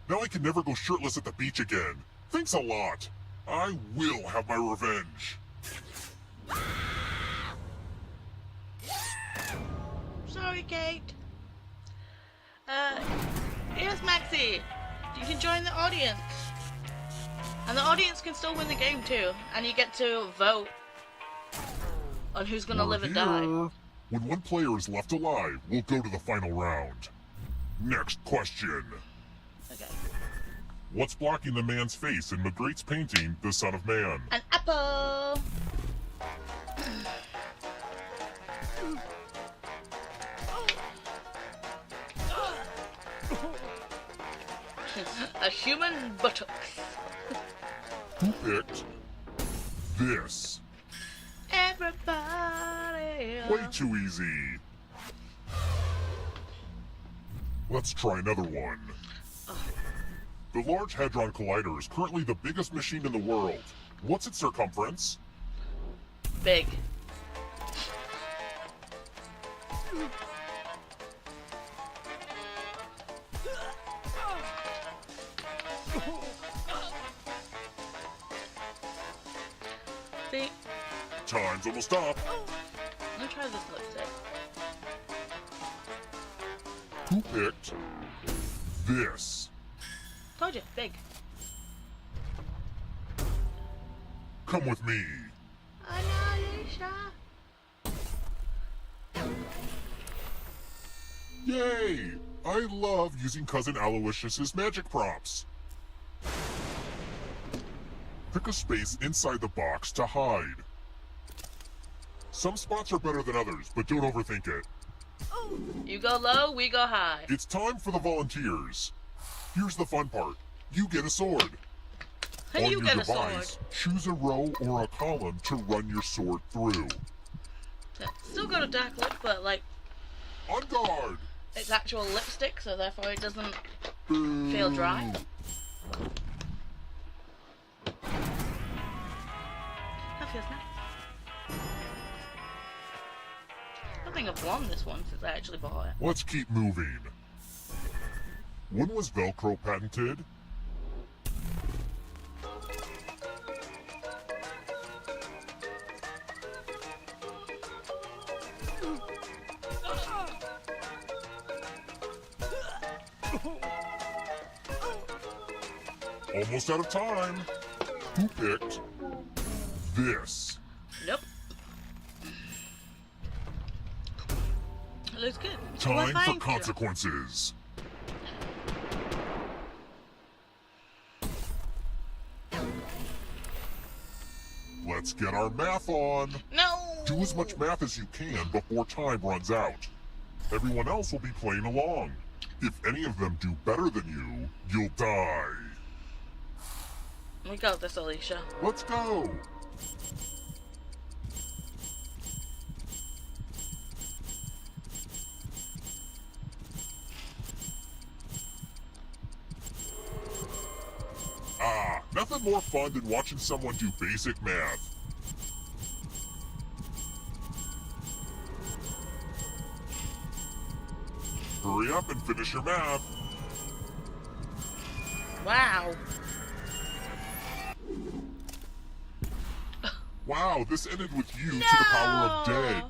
Now I can never go shirtless at the beach again. Thanks a lot. I will have my revenge. Sorry, Kate. Here's Maxie. You can join the audience. And the audience can still win the game too. And you get to vote on who's gonna live and die. When one player is left alive, we'll go to the final round. Next question. Okay. What's blocking the man's face in Magritte's painting, The Son of Man? An apple. A human buttocks. Who picked this? Everybody. Way too easy. Let's try another one. The Large Hadron Collider is currently the biggest machine in the world. What's its circumference? Big. See? Time's almost up. Let me try this lipstick. Who picked this? Told you, big. Come with me. Alicia. Yay! I love using Cousin Aloysius's magic props. Pick a space inside the box to hide. Some spots are better than others, but don't overthink it. You go low, we go high. It's time for the volunteers. Here's the fun part. You get a sword. And On you your get a device, sword. choose a row or a column to run your sword through. Still got a dark lip, but like On guard! it's actual lipstick, so therefore it doesn't Boo. feel dry. That feels nice. I think I've won this one since I actually bought it. Let's keep moving. When was Velcro patented? Almost out of time. Who picked this? Nope. It looks good. Time Well, for thank you. consequences. Let's get our math on. No! Do as much math as you can before time runs out. Everyone else will be playing along. If any of them do better than you, you'll die. We got this, Alicia. Let's go! Nothing more fun than watching someone do basic math. Hurry up and finish your math. Wow. Wow, this ended with you to the power of dead.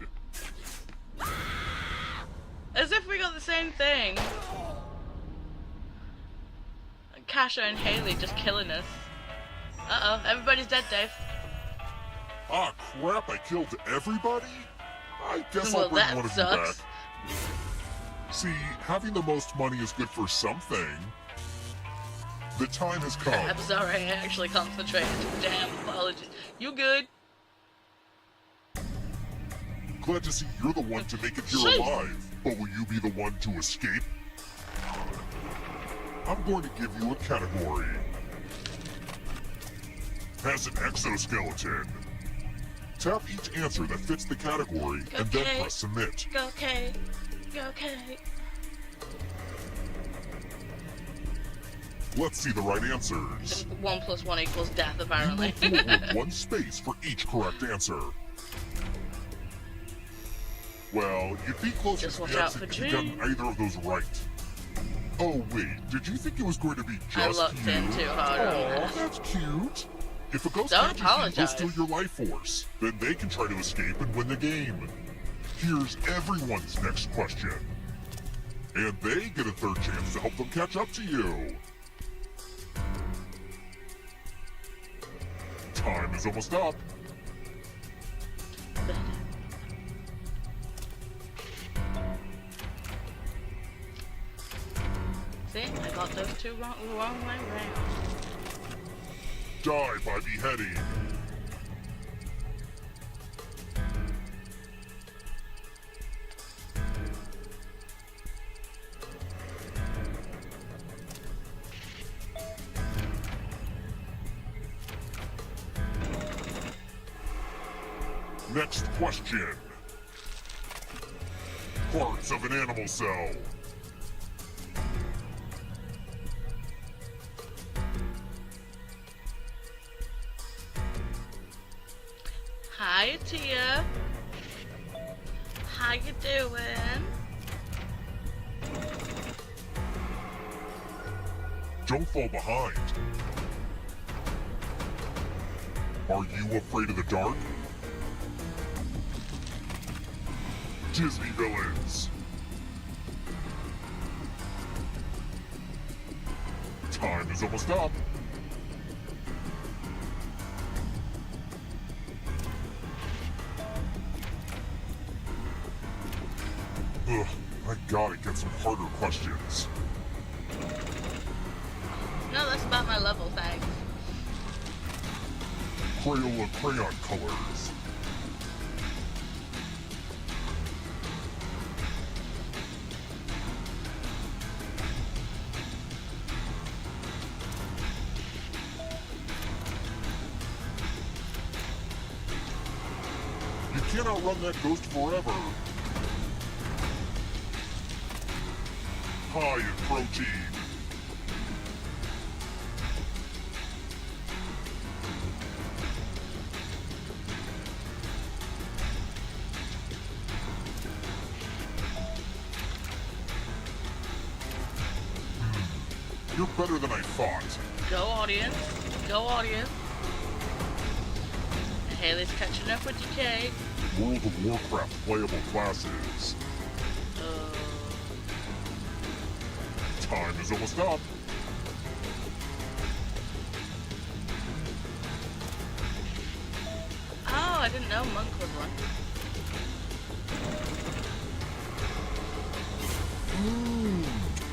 As if we got the same thing. Kasha and Haley just killing us. Uh-oh, everybody's dead, Dave. Ah, crap, I killed everybody? I guess Well, I'll bring that one of sucks. you back. See, having the most money is good for something. The time has come. I'm sorry, I actually concentrated. Damn, apologies. You good? Glad to see you're the one to make it here Jeez. alive. But will you be the one to escape? I'm going to give you a category. Has an exoskeleton. Tap each answer that fits the category and then Okay. press submit. Go, Kate. Go, Kate. Let's see the right answers. 1 + 1 = death, You apparently. move forward one space for each correct answer. Well, you'd be closer Just to watch the out exit for if you'd gotten Dream. either of those right. Oh wait, did you think it was going to be I just looked you? in too hard on Aw, that. that's cute. If a ghost Don't catches you, they'll apologize. steal your life force. Then they can try to escape and win the game. Here's everyone's next question. And they get a third chance to help them catch up to you. Time is almost up. See, I got those two wrong way around. Die by beheading. Next question. Parts of an animal cell. Hi, Tia. How you doing? Don't fall behind. Are you afraid of the dark? Disney villains. Time is almost up. Ugh, I gotta get some harder questions. No, that's about my level, thanks. Crayola crayon colors. You can't outrun that ghost forever. High in protein. you're better than I thought. Go audience. Go audience. Haley's catching up with you, Kate. World of Warcraft playable classes. Time is almost up. Oh, I didn't know Monk was one.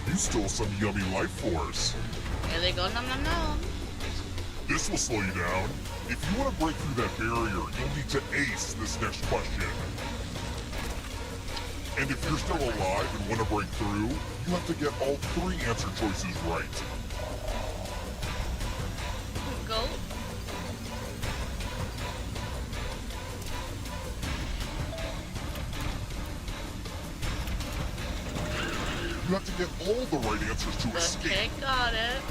You stole some yummy life force. Here they go, nom nom nom. This will slow you down. If you want to break through that barrier, you'll need to ace this next question. And if you're still alive and want to break through, you have to get all 3 answer choices right. Go. You have to get all the right answers to escape. Okay, got it.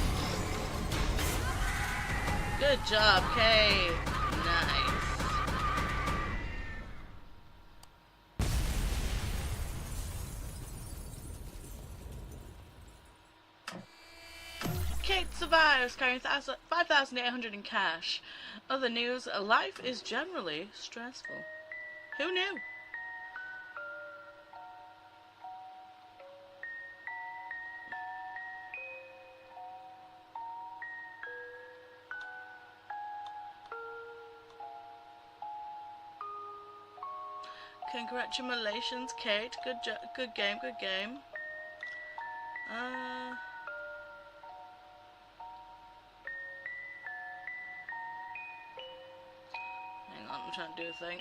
Good job, Kate. Nice. Kate survives, carrying 5,800 in cash. Other news, life is generally stressful. Who knew? Congratulations, Kate. Good game, good game. Hang on, I'm trying to do a thing.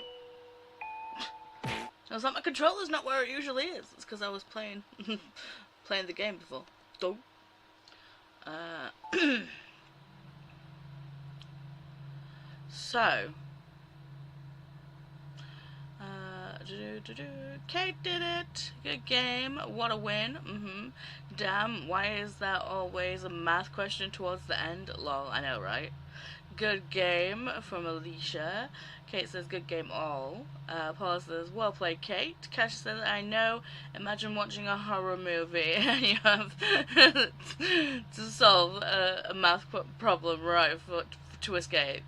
I was like, my controller's not where it usually is. It's because I was playing the game before. Go. So. Kate did it. Good game. What a win. Damn, why is that always a math question towards the end? Lol, I know, right? Good game from Alicia. Kate says, good game all. Paula says, well played, Kate. Cash says, I know. Imagine watching a horror movie and you have to solve a math problem right to escape.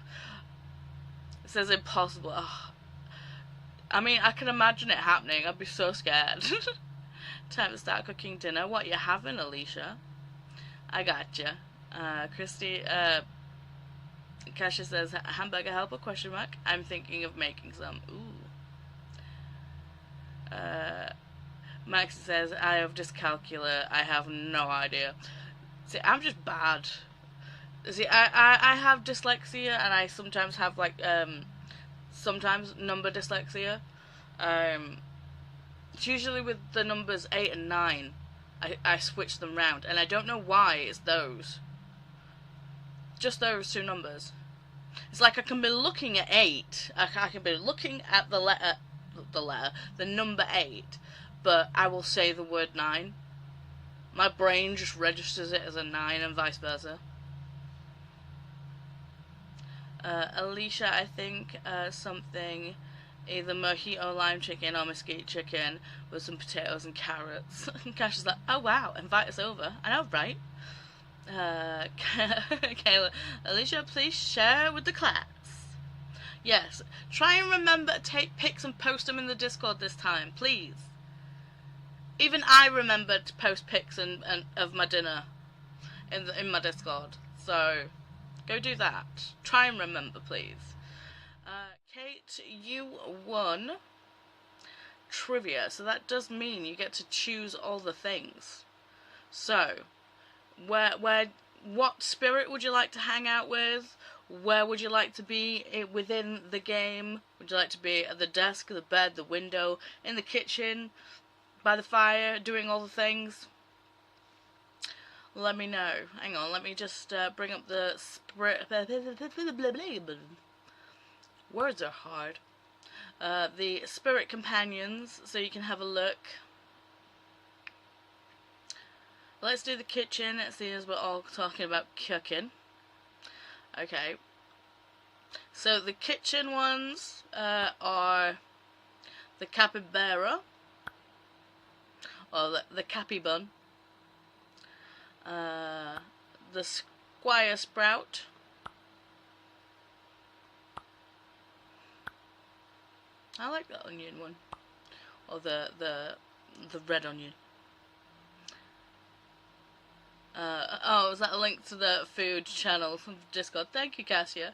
It says impossible. Oh. I mean, I can imagine it happening. I'd be so scared. Time to start cooking dinner. What you having, Alicia? I gotcha. Christy, Kasia says, hamburger helper, question mark. I'm thinking of making some. Ooh. Max says, I have dyscalculia. I have no idea. See, I'm just bad. See, I have dyslexia, and I sometimes have, like, sometimes number dyslexia. It's usually with the numbers 8 and 9. I switch them round, and I don't know why it's those. Just those 2 numbers. It's like I can be looking at 8. I can be looking at the number 8, but I will say the word 9. My brain just registers it as a 9 and vice versa. Alicia, I think something, either mojito lime chicken or mesquite chicken with some potatoes and carrots. Cash is like, oh wow, invite us over. I know, right? Kayla, Alicia, please share with the class. Yes, try and remember to take pics and post them in the Discord this time, please. Even I remembered to post pics and of my dinner in my Discord, so go do that. Try and remember, please. Kate, you won trivia, so that does mean you get to choose all the things. So, what spirit would you like to hang out with? Where would you like to be within the game? Would you like to be at the desk, the bed, the window, in the kitchen, by the fire, doing all the things? Let me know. Hang on, let me just bring up the spirit. Words are hard. The spirit companions, so you can have a look. Let's do the kitchen, seeing as we're all talking about cooking. Okay. So the kitchen ones are the capybara, or the cappy bun. the squire sprout. I like the onion one, or the red onion. Oh, is that a link to the food channel from Discord? Thank you, Cassia.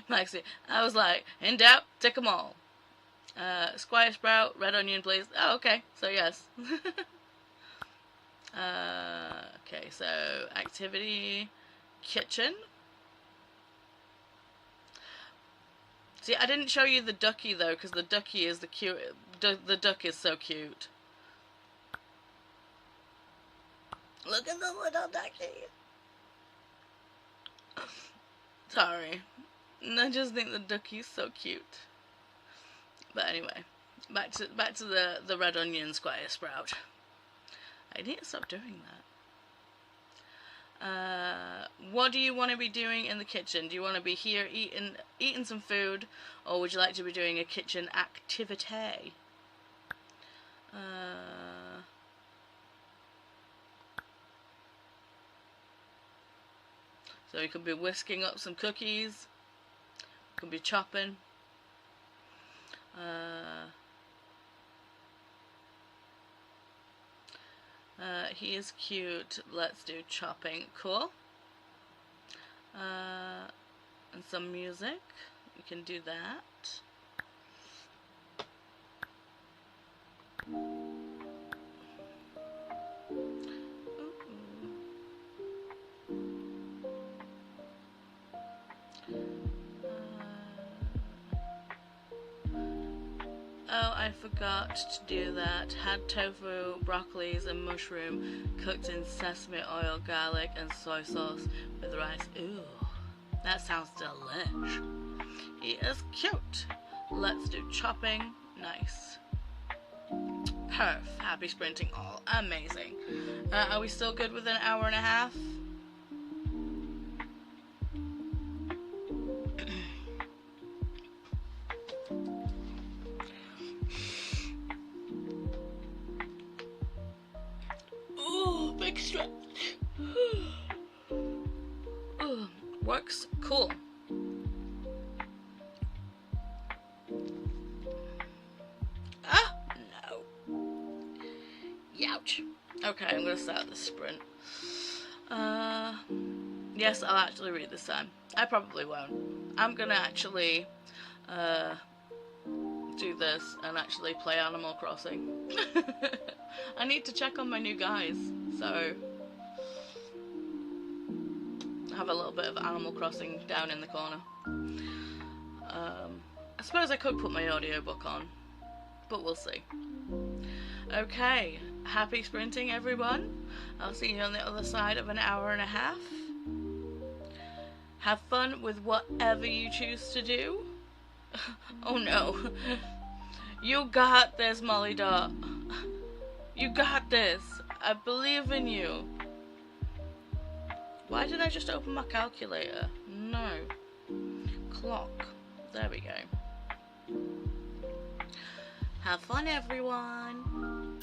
Maxie, I was like, in doubt, take them all. Squire sprout, red onion, please. Oh, okay. So yes. Okay, so activity, kitchen. See, I didn't show you the ducky though, because the ducky is the cute. The duck is so cute. Look at the little ducky. Sorry, I just think the ducky's so cute. But anyway, back to the red onion squire sprout. I need to stop doing that. What do you want to be doing in the kitchen? Do you want to be here eating some food, or would you like to be doing a kitchen activity? So we could be whisking up some cookies. Could be chopping. He is cute. Let's do chopping. Cool. And some music. We can do that. Oh, I forgot to do that. Had tofu, broccolis, and mushroom cooked in sesame oil, garlic, and soy sauce with rice. Ooh, that sounds delish. He is cute. Let's do chopping. Nice. Perf. Happy sprinting all. Amazing. Are we still good with an hour and a half? Big stretch. Works. Cool. Ah, no. Youch. Okay, I'm gonna start the sprint. Yes, I'll actually read this time. I probably won't. I'm gonna actually do this and actually play Animal Crossing. I need to check on my new guys, so I have a little bit of Animal Crossing down in the corner. I suppose I could put my audiobook on, but we'll see. Okay, happy sprinting everyone. I'll see you on the other side of an hour and a half. Have fun with whatever you choose to do. Oh no. You got this, Molly Dot. You got this. I believe in you. Why did I just open my calculator? No. Clock. There we go. Have fun, everyone.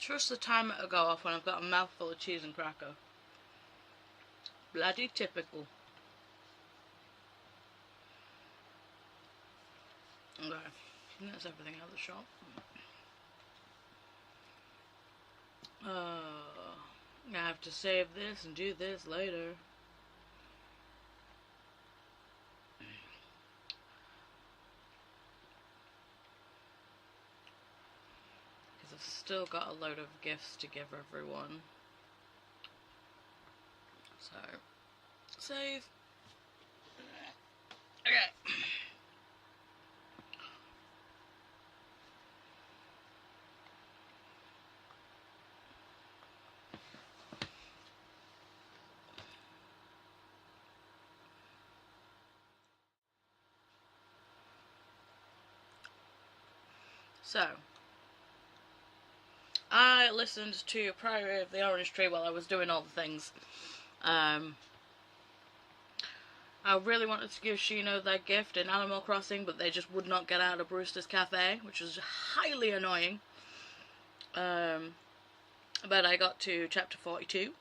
Trust the timer to go off when I've got a mouthful of cheese and cracker. Bloody typical. Okay, that's everything out of the shop. I have to save this and do this later. Because I've still got a load of gifts to give everyone. So, save. Okay. So, I listened to Priory of the Orange Tree while I was doing all the things. I really wanted to give Shino that gift in Animal Crossing, but they just would not get out of Brewster's Cafe, which was highly annoying. But I got to chapter 42.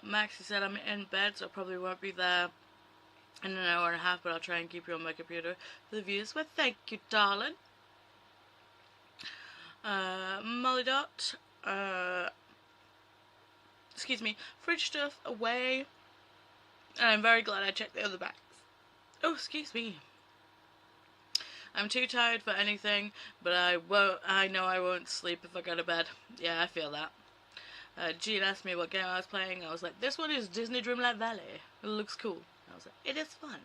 Maxie said I'm in bed, so I probably won't be there in an hour and a half, but I'll try and keep you on my computer for the views. Well, thank you, darling. Molly Dot, excuse me, fridge stuff away, and I'm very glad I checked the other bags. Oh, excuse me. I'm too tired for anything, but I know I won't sleep if I go to bed. Yeah, I feel that. Jean asked me what game I was playing. I was like, this one is Disney Dreamlight Valley. It looks cool. I was like, it is fun.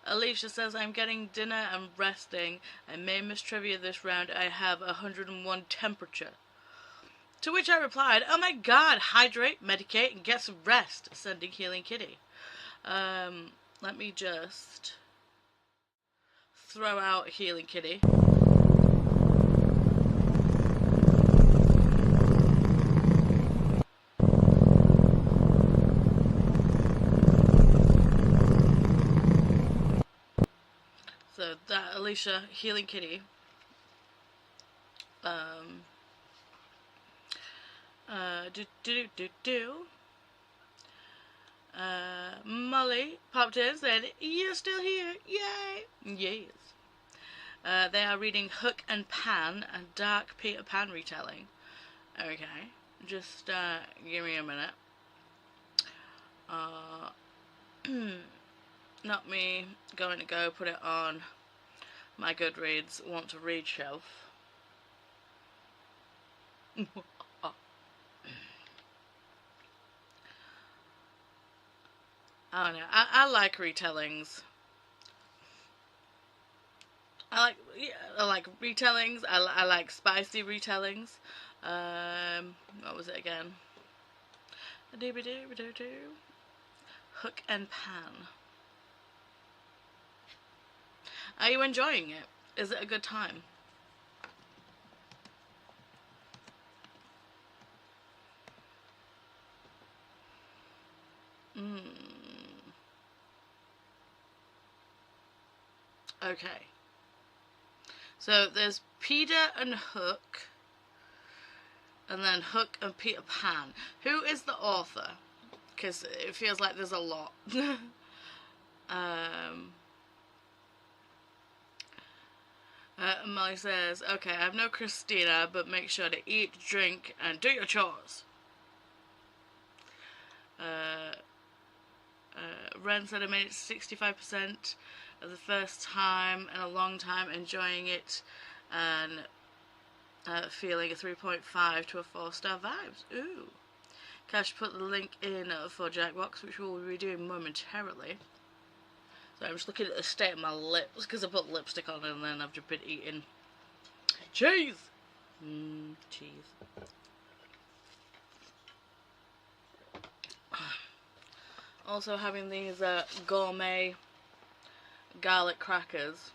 Alicia says, I'm getting dinner and resting. I may miss trivia this round. I have 101 temperature. To which I replied, oh my god, hydrate, medicate, and get some rest. Sending Healing Kitty. Let me just throw out Healing Kitty. So that Alicia Healing Kitty. Molly popped in and said, you're still here, yay! Yes. They are reading Hook and Pan, a dark Peter Pan retelling. Okay, just give me a minute. Not me going to go put it on my Goodreads want to read shelf. I don't know. I like retellings. I like retellings. I like spicy retellings. What was it again? Hook and Pan. Are you enjoying it? Is it a good time? Okay. So there's Peter and Hook, and then Hook and Peter Pan. Who is the author? Because it feels like there's a lot. Molly says, okay, I have no Christina, but make sure to eat, drink, and do your chores. Ren said I made it 65% of the first time in a long time, enjoying it, and feeling a 3.5 to a 4-star vibes. Ooh. Cash put the link in for Jackbox, which we'll be doing momentarily. So I'm just looking at the state of my lips, because I put lipstick on and then I've just been eating cheese. Cheese. Also having these gourmet garlic crackers.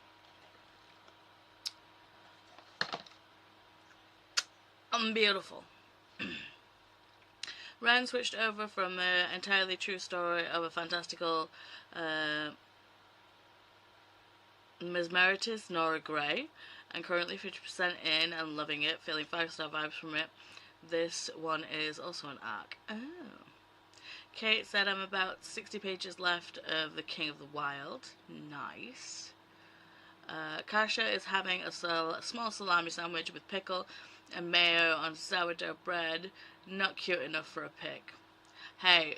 Beautiful. Ryan switched over from an entirely true story of a fantastical mesmeritist Nora Gray, and currently 50% in and loving it, feeling 5-star vibes from it. This one is also an arc. Oh. Kate said I'm about 60 pages left of The King of the Wild. Nice. Kasha is having a small salami sandwich with pickle and mayo on sourdough bread. Not cute enough for a pic. Hey,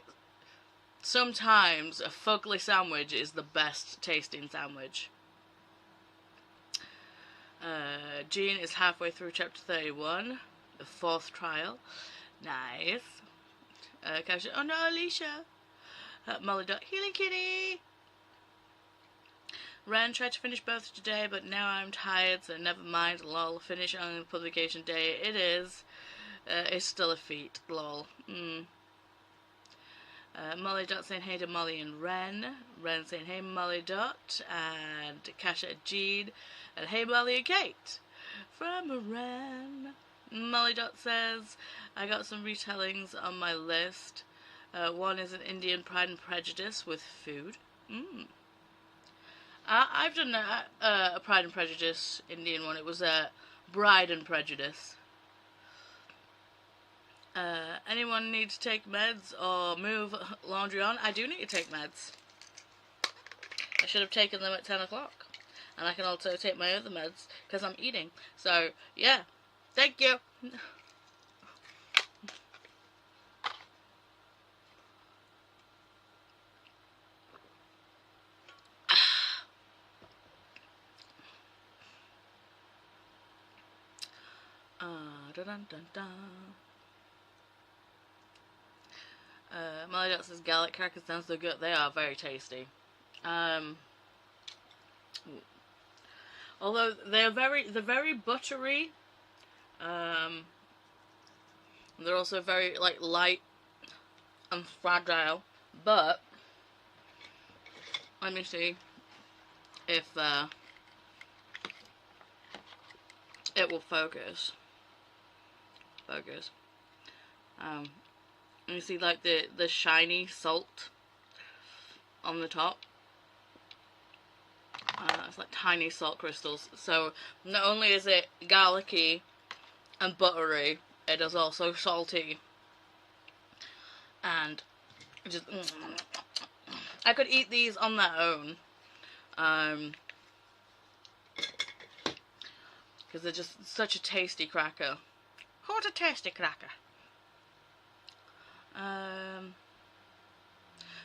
sometimes a fugly sandwich is the best tasting sandwich. Jean is halfway through chapter 31, the 4th trial. Nice. Caption, oh no, Alicia. Molly Dot, healing kitty. Ren tried to finish both today, but now I'm tired, so never mind. Lol, finish on publication day. It is. It's still a feat. Lol. Molly Dot saying hey to Molly and Ren. Ren saying hey Molly Dot. And Kasha and Jean. And hey Molly and Kate. From Ren. Molly Dot says, I got some retellings on my list. One is an Indian Pride and Prejudice with food. I've done a Pride and Prejudice Indian one. It was a Bride and Prejudice. Anyone need to take meds or move laundry on? I do need to take meds. I should have taken them at 10 o'clock. And I can also take my other meds because I'm eating. So, yeah. Thank you. Dun, dun, dun. Molly Dot says garlic crackers sound so good. They are very tasty. Although they're very buttery. They're also very light and fragile. But let me see if it will focus. You see the shiny salt on the top. It's like tiny salt crystals. So not only is it garlicky and buttery, it is also salty. And just I could eat these on their own. Because they're just such a tasty cracker. What a tasty cracker.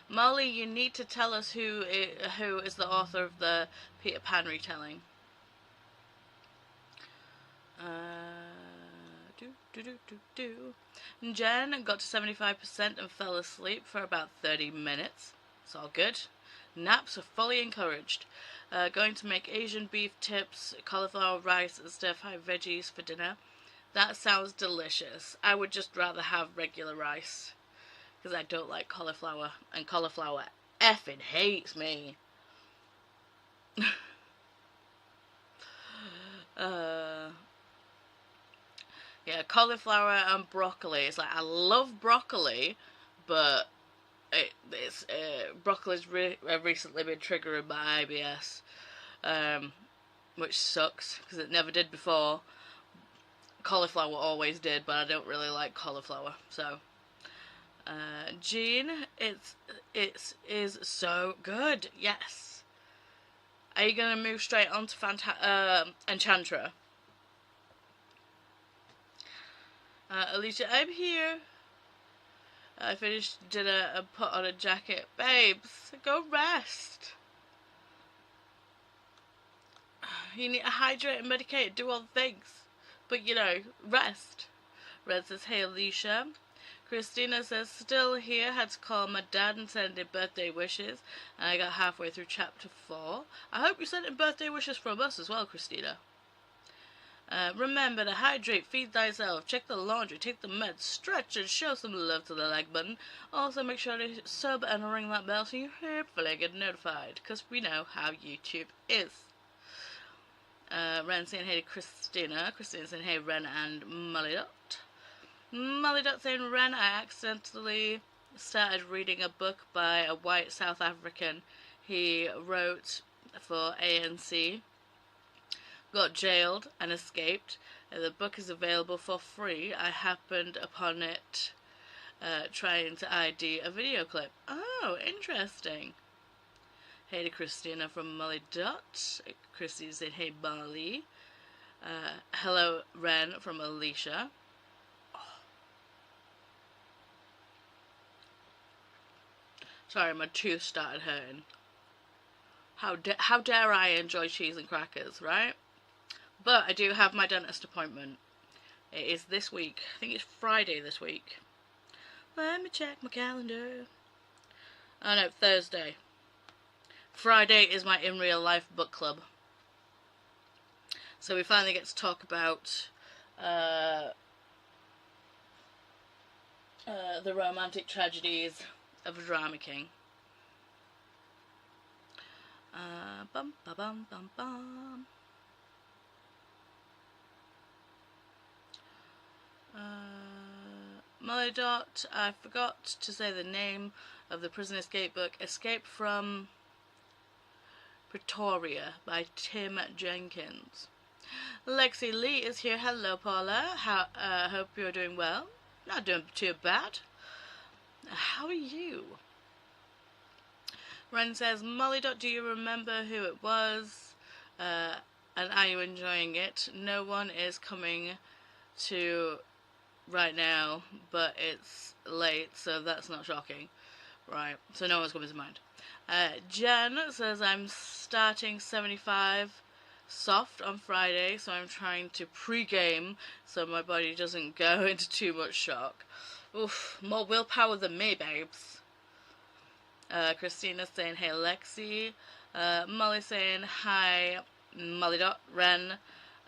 Molly, you need to tell us who is the author of the Peter Pan retelling. Jen got to 75% and fell asleep for about 30 minutes. It's all good. Naps are fully encouraged. Going to make Asian beef tips, cauliflower rice and stir-fried veggies for dinner. That sounds delicious. I would just rather have regular rice. Because I don't like cauliflower. And cauliflower effing hates me. Yeah, cauliflower and broccoli. It's like, I love broccoli, but broccoli's recently been triggering my IBS. Which sucks, because it never did before. Cauliflower always did, but I don't really like cauliflower, so. Jean, it is so good, yes. Are you going to move straight on to Enchantra? Alicia, I'm here. I finished dinner and put on a jacket. Babes, go rest. You need to hydrate and medicate, do all the things. But, rest. Red says, hey Alicia. Christina says, still here, had to call my dad and send him birthday wishes. And I got halfway through chapter 4. I hope you sent him birthday wishes from us as well, Christina. Remember to hydrate, feed thyself, check the laundry, take the meds, stretch and show some love to the like button. Also make sure to sub and ring that bell so you hopefully get notified, because we know how YouTube is. Ren saying hey to Christina. Christina saying hey Ren and Molly Dot. Molly Dot saying Ren, I accidentally started reading a book by a white South African. He wrote for ANC. Got jailed and escaped. The book is available for free. I happened upon it trying to ID a video clip. Oh, interesting. Hey to Christina from Molly Dot. Christy said hey Molly. Hello Ren from Alicia. Sorry, my tooth started hurting. How dare I enjoy cheese and crackers, right? But I do have my dentist appointment. It is this week. I think it's Friday this week. Let me check my calendar. Oh no, Thursday. Friday is my In Real Life book club. So we finally get to talk about the romantic tragedies of a drama king. Bum ba bum bum bum. Molly Dot, I forgot to say the name of the prison escape book. Escape from Pretoria by Tim Jenkins. Lexi Lee is here. Hello, Paula. Hope you're doing well. Not doing too bad. How are you? Ren says, Molly Dot, do you remember who it was? And are you enjoying it? No one is coming to right now, but it's late, so that's not shocking. Right, so no one's coming to mind. Jen says, I'm starting 75 soft on Friday, so I'm trying to pre-game so my body doesn't go into too much shock. Oof, more willpower than me, babes. Christina saying, hey, Lexi. Molly saying, hi, Molly Dot, Ren,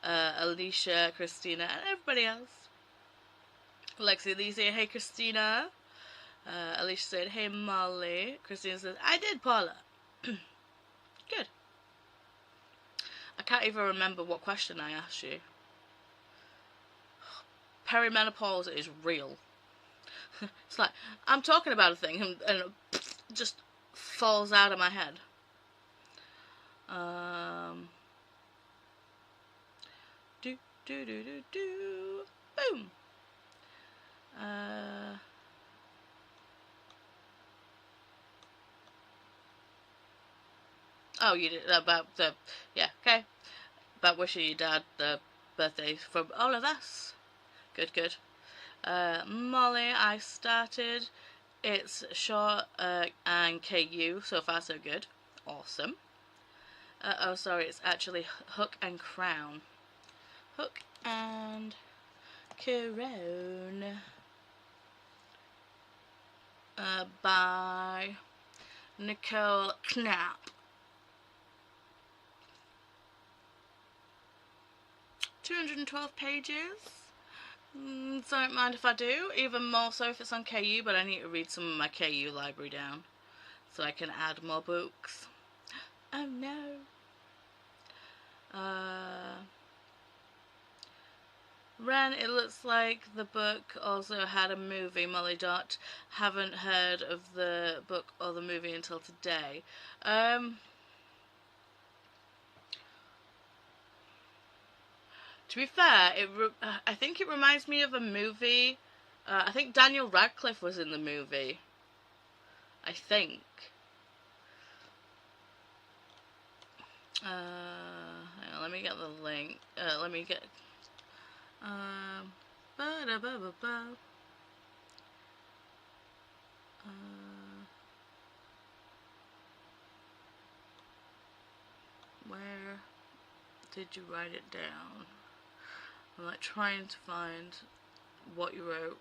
Alicia, Christina, and everybody else. Lexi Lee saying, hey, Christina. Alicia said, hey, Molly. Christina says, I did, Paula. Good. I can't even remember what question I asked you. Perimenopause is real. It's like, I'm talking about a thing and it just falls out of my head. Boom. Oh, you did about the, yeah, okay. About wishing your dad the birthday from all of us. Good, good. Molly, I started. It's short and KU. So far, so good. Awesome. Oh, sorry, it's actually Hook and Crown. Hook and Crown. By Nicole Knapp. 212 pages. Don't mind if I do, even more so if it's on KU, but I need to read some of my KU library down so I can add more books. Oh no. Ren, it looks like the book also had a movie, Molly Dot. Haven't heard of the book or the movie until today. To be fair, I think it reminds me of a movie. I think Daniel Radcliffe was in the movie. I think. Hang on, let me get the link. Let me get. Where did you write it down? I'm like trying to find what you wrote.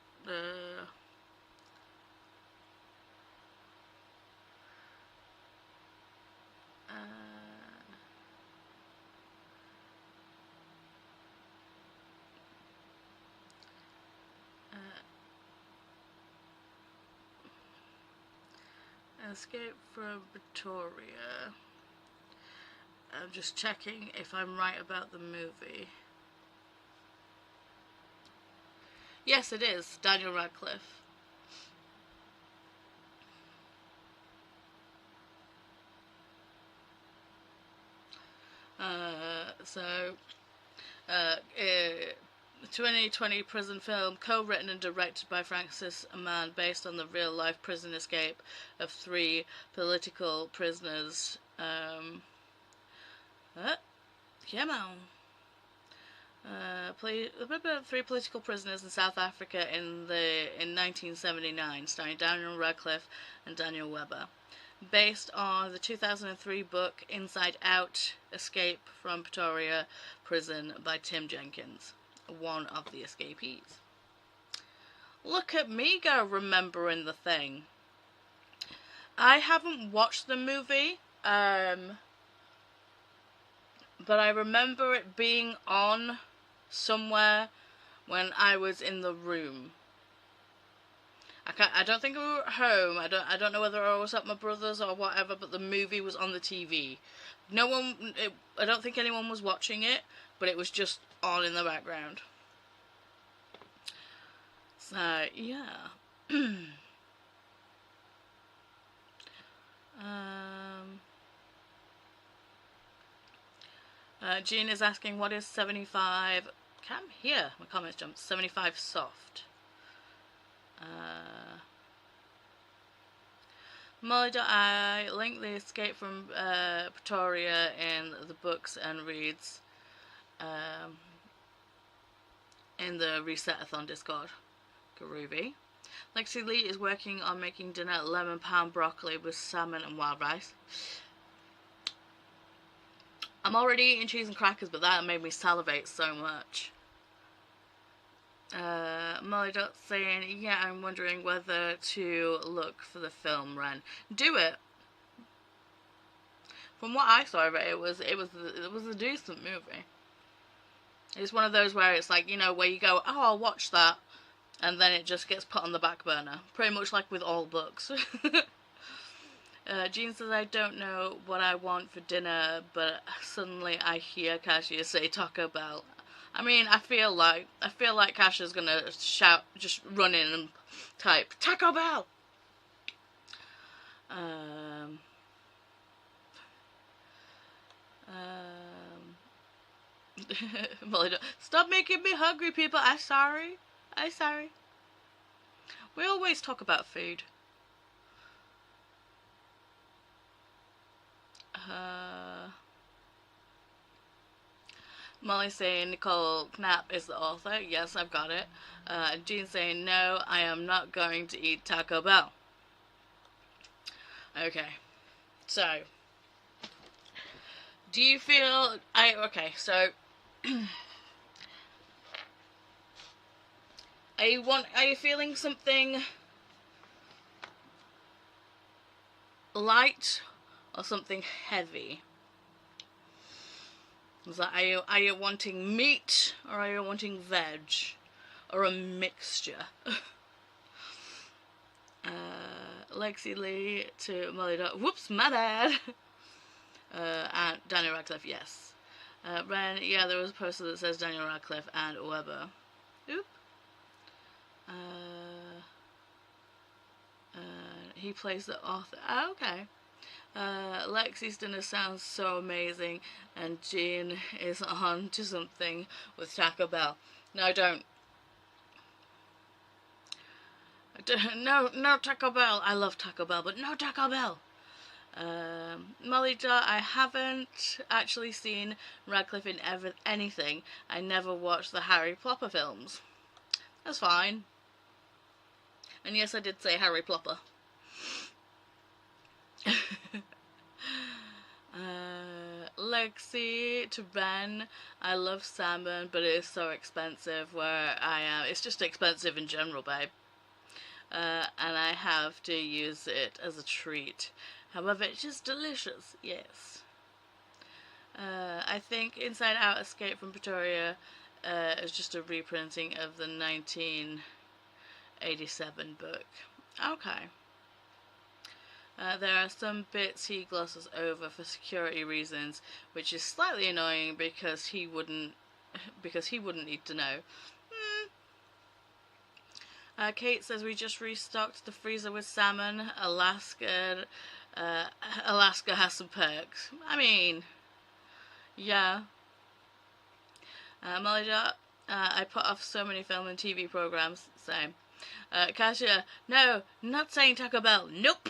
Escape from Pretoria. I'm just checking if I'm right about the movie. Yes, it is. Daniel Radcliffe. So, 2020 prison film, co-written and directed by Francis Mann, based on the real-life prison escape of 3 political prisoners. Come on. Three political prisoners in South Africa in 1979, starring Daniel Radcliffe and Daniel Webber, based on the 2003 book Inside Out: Escape from Pretoria Prison by Tim Jenkins, one of the escapees. Look at me go remembering the thing. I haven't watched the movie, but I remember it being on somewhere when I was in the room. I don't think we were at home. I don't know whether I was at my brother's or whatever, but the movie was on the TV. I don't think anyone was watching it, but it was just on in the background. So, yeah. Jean is asking, what is 75... Come here, my comments jumped. 75 soft. Molly.I link the escape from Pretoria in the books and reads in the Resetathon Discord. Groovy. Lexi Lee is working on making dinner lemon pan broccoli with salmon and wild rice. I'm already eating cheese and crackers, but that made me salivate so much. Molly saying, yeah, I'm wondering whether to look for the film, Ren. Do it. From what I saw of it, it was a decent movie. It's one of those where it's like, you know, where you go, oh, I'll watch that, and then it just gets put on the back burner. Pretty much like with all books. Jean says, I don't know what I want for dinner, but suddenly I hear Cassia say Taco Bell. I mean, I feel like Cassia's gonna shout, just run in and type, Taco Bell! Stop making me hungry, people. I'm sorry. We always talk about food. Molly saying Nicole Knapp is the author. Yes, I've got it. Jean saying, no, I am not going to eat Taco Bell. Okay. So, do you feel... Okay, so... Are you feeling something light or something heavy? Is that, are you wanting meat or are you wanting veg or a mixture? Lexi Lee to Molly. Whoops, my bad. And Daniel Radcliffe, yes. Ren, yeah, there was a poster that says Daniel Radcliffe and Webber. Oop. He plays the author. Oh, okay. Lexi's dinner sounds so amazing, and Jean is on to something with Taco Bell. No, don't. No Taco Bell. I love Taco Bell, but no Taco Bell. Molly, I haven't actually seen Radcliffe in anything. I never watched the Harry Plopper films. That's fine. And yes, I did say Harry Plopper. Lexi to Ben, I love salmon, but it is so expensive where I am. It's just expensive in general, babe. And I have to use it as a treat. However, it's just delicious, yes. I think Inside Out: Escape from Pretoria is just a reprinting of the 1987 book. Okay. There are some bits he glosses over for security reasons, which is slightly annoying because he wouldn't need to know. Kate says we just restocked the freezer with salmon. Alaska has some perks. I mean, yeah. Molly, I put off so many film and TV programs. Same. Kasia, no, not saying Taco Bell. Nope.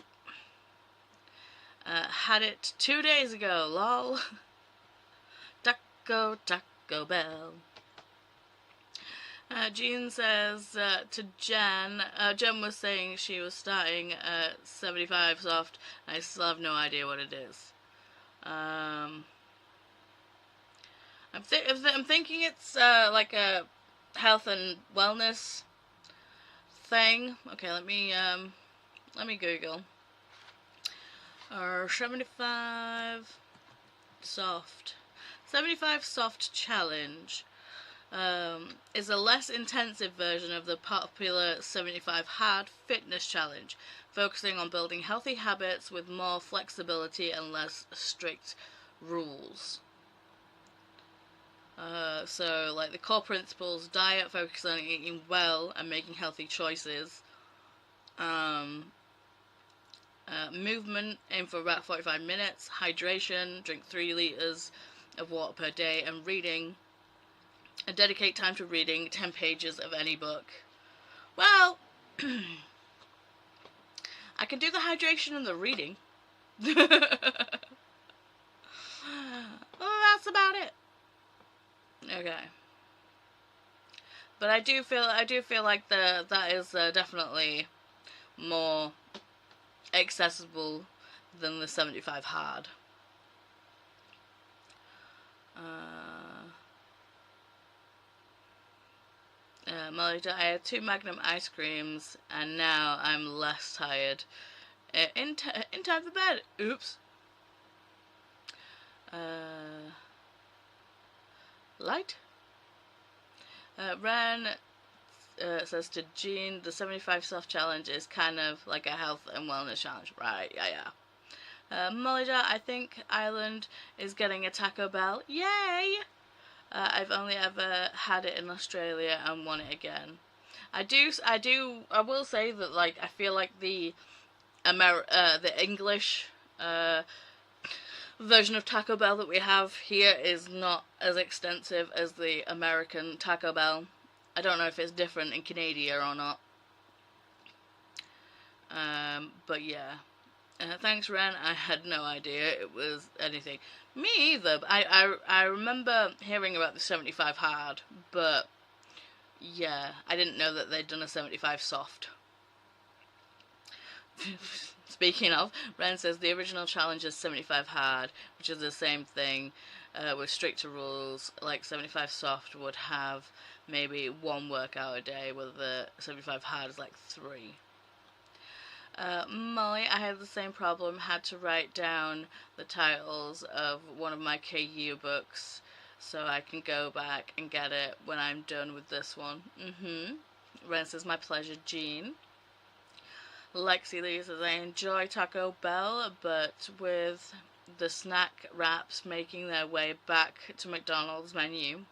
Had it 2 days ago, lol. Taco Bell. Jean says to Jen, Jen was saying she was starting at 75 soft. I still have no idea what it is. I'm thinking it's like a health and wellness thing. Okay, let me Google. 75 soft. 75 soft challenge. Is a less intensive version of the popular 75 hard fitness challenge, focusing on building healthy habits with more flexibility and less strict rules. So, like the core principles: diet, focus on eating well and making healthy choices. Movement, aim for about 45 minutes. Hydration, drink 3 litres of water per day. And reading, dedicate time to reading 10 pages of any book. Well, I can do the hydration and the reading. Well, that's about it. Okay. But I do feel like that is definitely more accessible than the 75 hard. Molly, I had 2 Magnum ice creams and now I'm less tired. In time for bed. Oops. Light? Ren says to Jean, the 75 soft challenge is kind of like a health and wellness challenge. Right, yeah. Molly, I think Ireland is getting a Taco Bell. Yay! I've only ever had it in Australia and want it again. I will say that, like, I feel like the English version of Taco Bell that we have here is not as extensive as the American Taco Bell. I don't know if it's different in Canada or not. But yeah. Thanks, Ren. I had no idea it was anything. Me either. I remember hearing about the 75 hard, but yeah, I didn't know that they'd done a 75 soft. Speaking of, Ren says the original challenge is 75 hard, which is the same thing with stricter rules. Like 75 soft would have maybe 1 workout a day, where the 75 hard is like 3. Molly, I had the same problem, had to write down the titles of one of my KU books so I can go back and get it when I'm done with this one. Ren says, my pleasure, Jean. Lexi Lee says, I enjoy Taco Bell, but with the snack wraps making their way back to McDonald's menu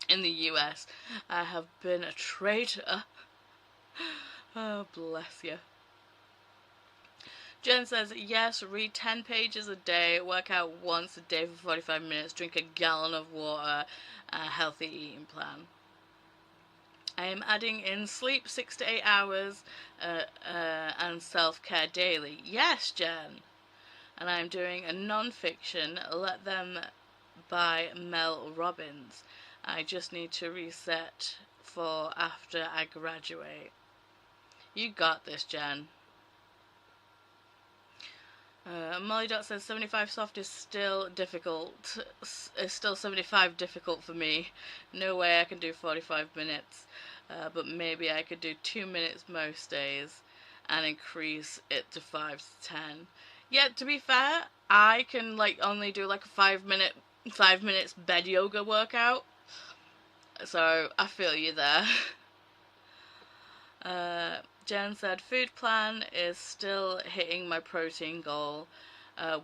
in the US, I have been a traitor. Oh, bless you. Jen says, yes, read 10 pages a day, work out once a day for 45 minutes, drink a gallon of water, a healthy eating plan. I am adding in sleep 6 to 8 hours and self-care daily. Yes, Jen. And I am doing a non-fiction, Let Them by Mel Robbins. I just need to reset for after I graduate. You got this, Jen. Molly Dot says 75 soft is still difficult. It's still 75 difficult for me. No way I can do 45 minutes. But maybe I could do 2 minutes most days and increase it to 5 to 10. Yeah, to be fair, I can only do like a 5 minutes bed yoga workout. So I feel you there. Jen said, food plan is still hitting my protein goal.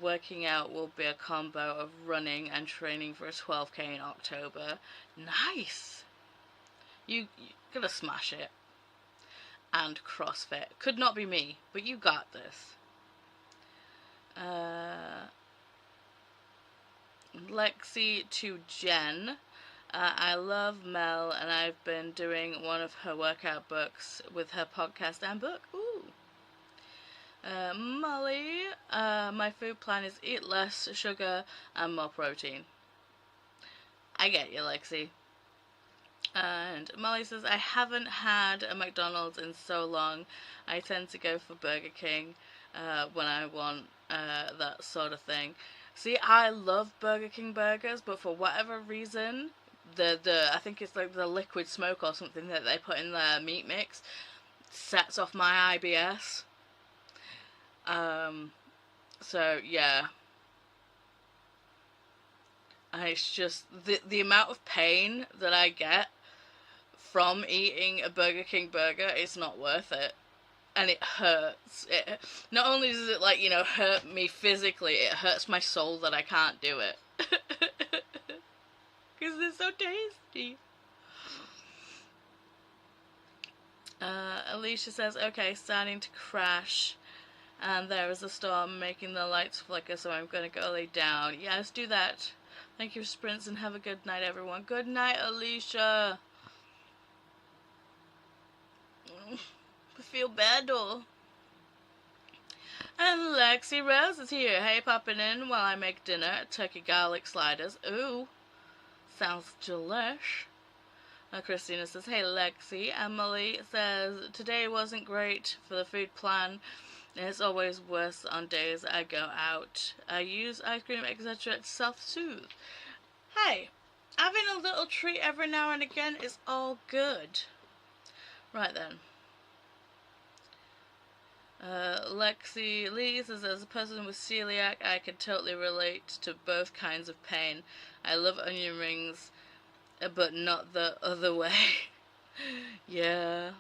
Working out will be a combo of running and training for a 12K in October. Nice! You're gonna smash it. And CrossFit. Could not be me, but you got this. Lexi to Jen. I love Mel, and I've been doing one of her workout books with her podcast and book. Ooh. Molly, my food plan is eat less sugar and more protein. I get you, Lexi. And Molly says, I haven't had a McDonald's in so long. I tend to go for Burger King when I want that sort of thing. See, I love Burger King burgers, but for whatever reason, the I think it's like the liquid smoke or something that they put in their meat mix sets off my IBS. So yeah. And it's just the amount of pain that I get from eating a Burger King burger is not worth it. And it hurts. It not only does it, like, you know, hurt me physically, it hurts my soul that I can't do it. Because they're so tasty. Alicia says, okay, starting to crash. And there is a storm making the lights flicker, so I'm going to go lay down. Yes, do that. Thank you for sprints and have a good night, everyone. Good night, Alicia. I feel bad, though. And Lexi Rose is here. Hey, popping in while I make dinner. Turkey garlic sliders. Ooh, sounds delish. Christina says, hey, Lexi. Emily says, today wasn't great for the food plan. It's always worse on days I go out. I use ice cream, etc. to self-soothe. Hey, having a little treat every now and again is all good. Right then. Lexi Lee says, as a person with celiac, I can totally relate to both kinds of pain. I love onion rings, but not the other way. Yeah.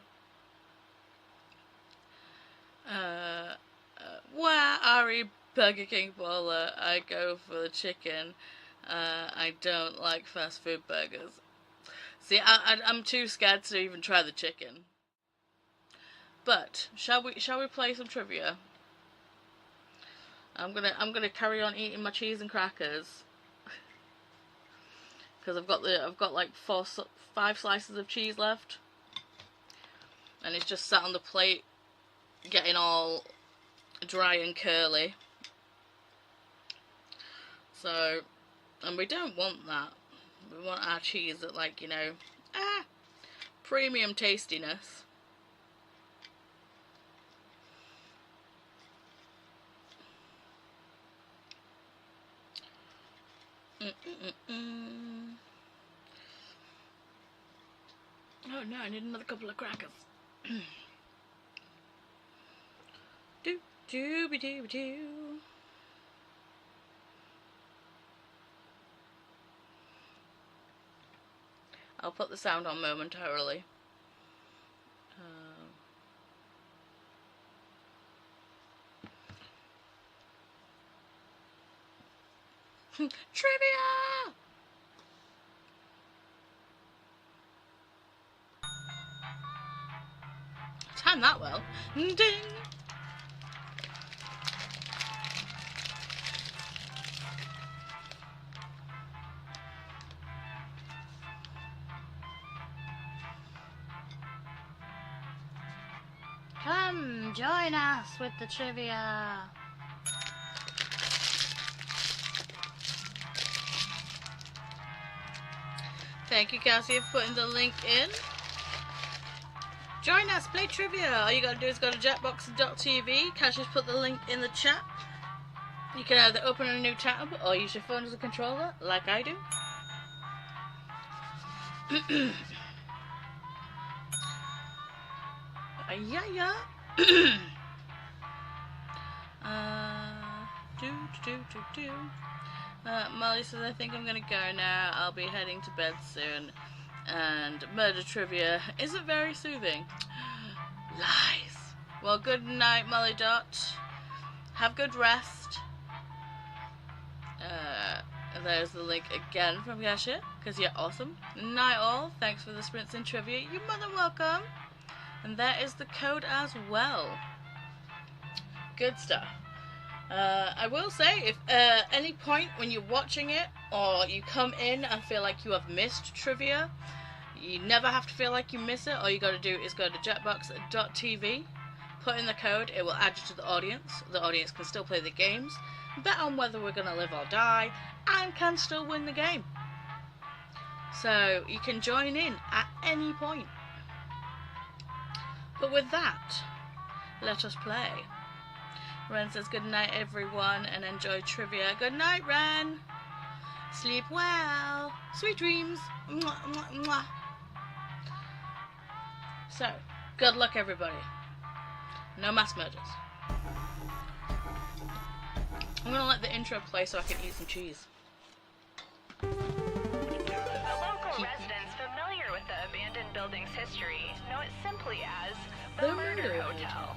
Wow, Ari Burger King Baller, I go for the chicken. I don't like fast food burgers. See, I'm too scared to even try the chicken. But shall we play some trivia? I'm gonna carry on eating my cheese and crackers because I've got like 5 slices of cheese left, and it's just sat on the plate, getting all dry and curly. So, and we don't want that. We want our cheese at, like, you know, premium tastiness. Oh no, I need another couple of crackers. Do. I'll put the sound on momentarily. Trivia! Timed that well. Ding! Come, join us with the trivia. Thank you, Cassie, for putting the link in. Join us, play trivia. All you gotta do is go to jetbox.tv. Cassie's put the link in the chat. You can either open a new tab or use your phone as a controller, like I do. Yeah. Molly says, I think I'm gonna go now. I'll be heading to bed soon. And murder trivia isn't very soothing. Lies. Well, good night, Molly Dot. Have good rest. There's the link again from Gasha, because you're awesome. Night all. Thanks for the sprints and trivia. You're more than welcome. And there is the code as well. Good stuff. I will say, if any point when you're watching it, or you come in and feel like you have missed trivia, you never have to feel like you miss it. All you got to do is go to jetbox.tv, put in the code, it will add you to the audience. The audience can still play the games, bet on whether we're going to live or die, and can still win the game. So you can join in at any point. But with that, let us play. Ren says good night everyone and enjoy trivia. Good night, Ren. Sleep well. Sweet dreams. Mwah, mwah, mwah. So, good luck everybody. No mass murders. I'm gonna let the intro play so I can eat some cheese. The local residents familiar with the abandoned building's history know it simply as the Murder Hotel.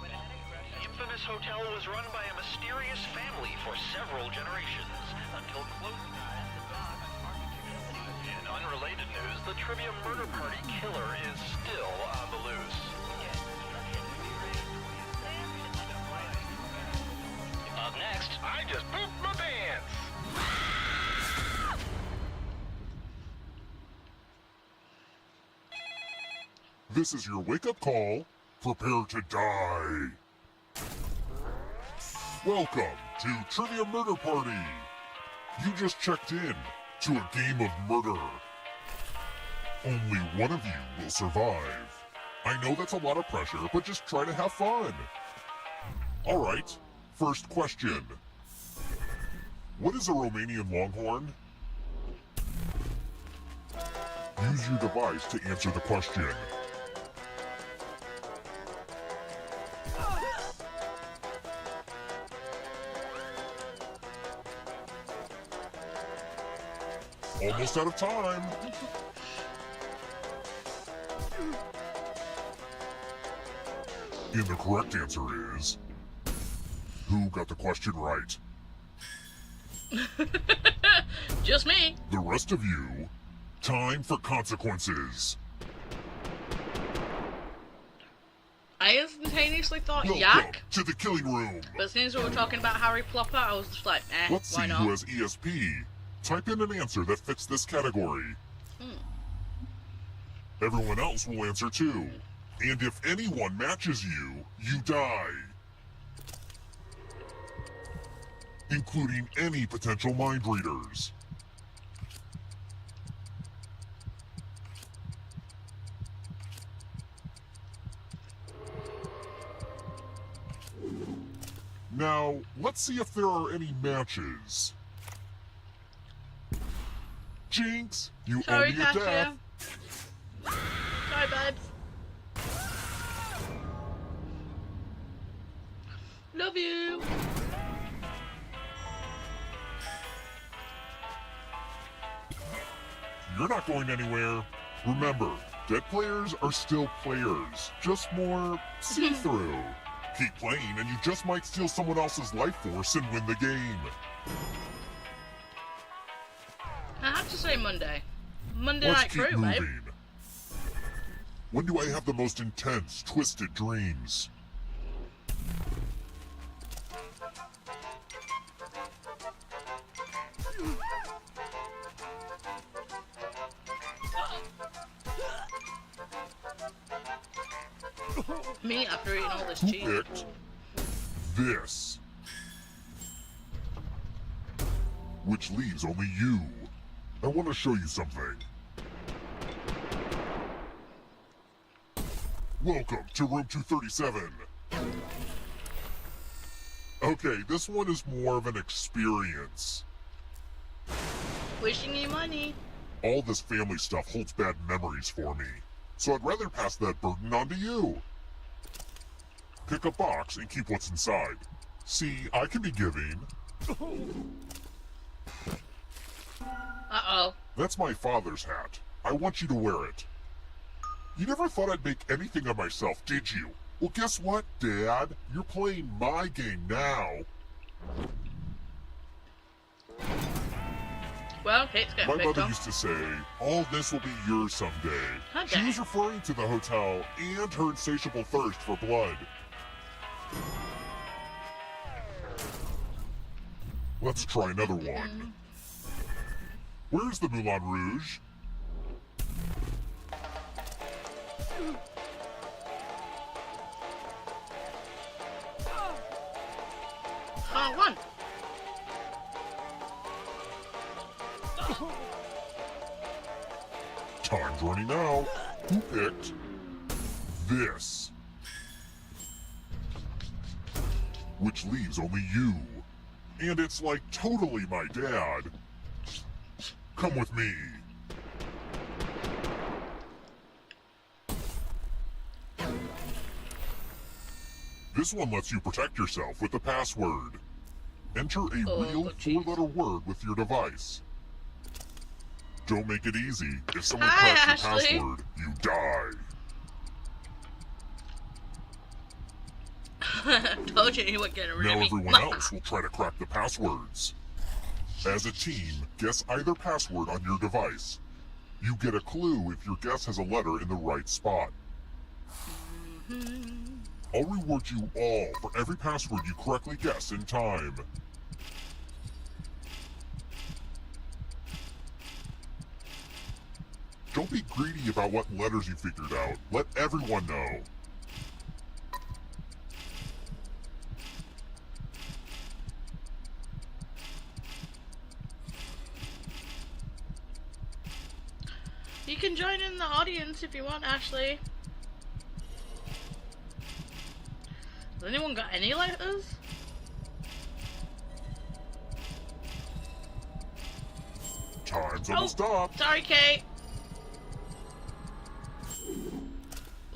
The infamous hotel was run by a mysterious family for several generations until close. In unrelated news, the trivia murder party killer is still on the loose. Up next, I just pooped my pants. This is your wake-up call. Prepare to die. Welcome to Trivia Murder Party. You just checked in to a game of murder. Only one of you will survive. I know that's a lot of pressure, but just try to have fun. All right, first question. What is a Romanian longhorn? Use your device to answer the question. Almost out of time. And the correct answer is... Who got the question right? Just me. The rest of you, time for consequences. I instantaneously thought Welcome yak, to the killing room. but since we were talking about Harry Plopper, I was just like, Let's see why who not? has ESP. Type in an answer that fits this category. Everyone else will answer too. And if anyone matches you, you die. Including any potential mind readers. Now, let's see if there are any matches. Jinx, you owe Sorry, me a death. Katya. Sorry, babes. Love you. You're not going anywhere. Remember, dead players are still players, just more see-through. Keep playing and you just might steal someone else's life force and win the game. I have to say Monday. Monday Let's night keep crew, babe. moving. When do I have the most intense, twisted dreams? Me after eating all this Who cheese. picked this? Which leaves only you. I want to show you something. Welcome to room 237. Okay, this one is more of an experience. Wishing you money. All this family stuff holds bad memories for me, so I'd rather pass that burden on to you. Pick a box and keep what's inside. See, I can be giving. Uh-oh. That's my father's hat. I want you to wear it. You never thought I'd make anything of myself, did you? Well, guess what, Dad? You're playing my game now. Well, Kate's getting My picked mother on. used to say, all this will be yours someday. How She dare. was referring to the hotel and her insatiable thirst for blood. Let's try another one. Where's the Moulin Rouge? Oh, one. Time's running out. Who picked this? Which leaves only you. And it's like totally my dad. Come with me. This one lets you protect yourself with the password. Enter a real four-letter word with your device. Don't make it easy. If someone cracks your password, you die. Told you he would get rid of me. Now everyone else will try to crack the passwords. As a team, guess either password on your device. You get a clue if your guess has a letter in the right spot. I'll reward you all for every password you correctly guess in time. Don't be greedy about what letters you figured out. Let everyone know. You can join in the audience if you want, Ashley. Has anyone got any letters? Time's almost up. Sorry, Kate.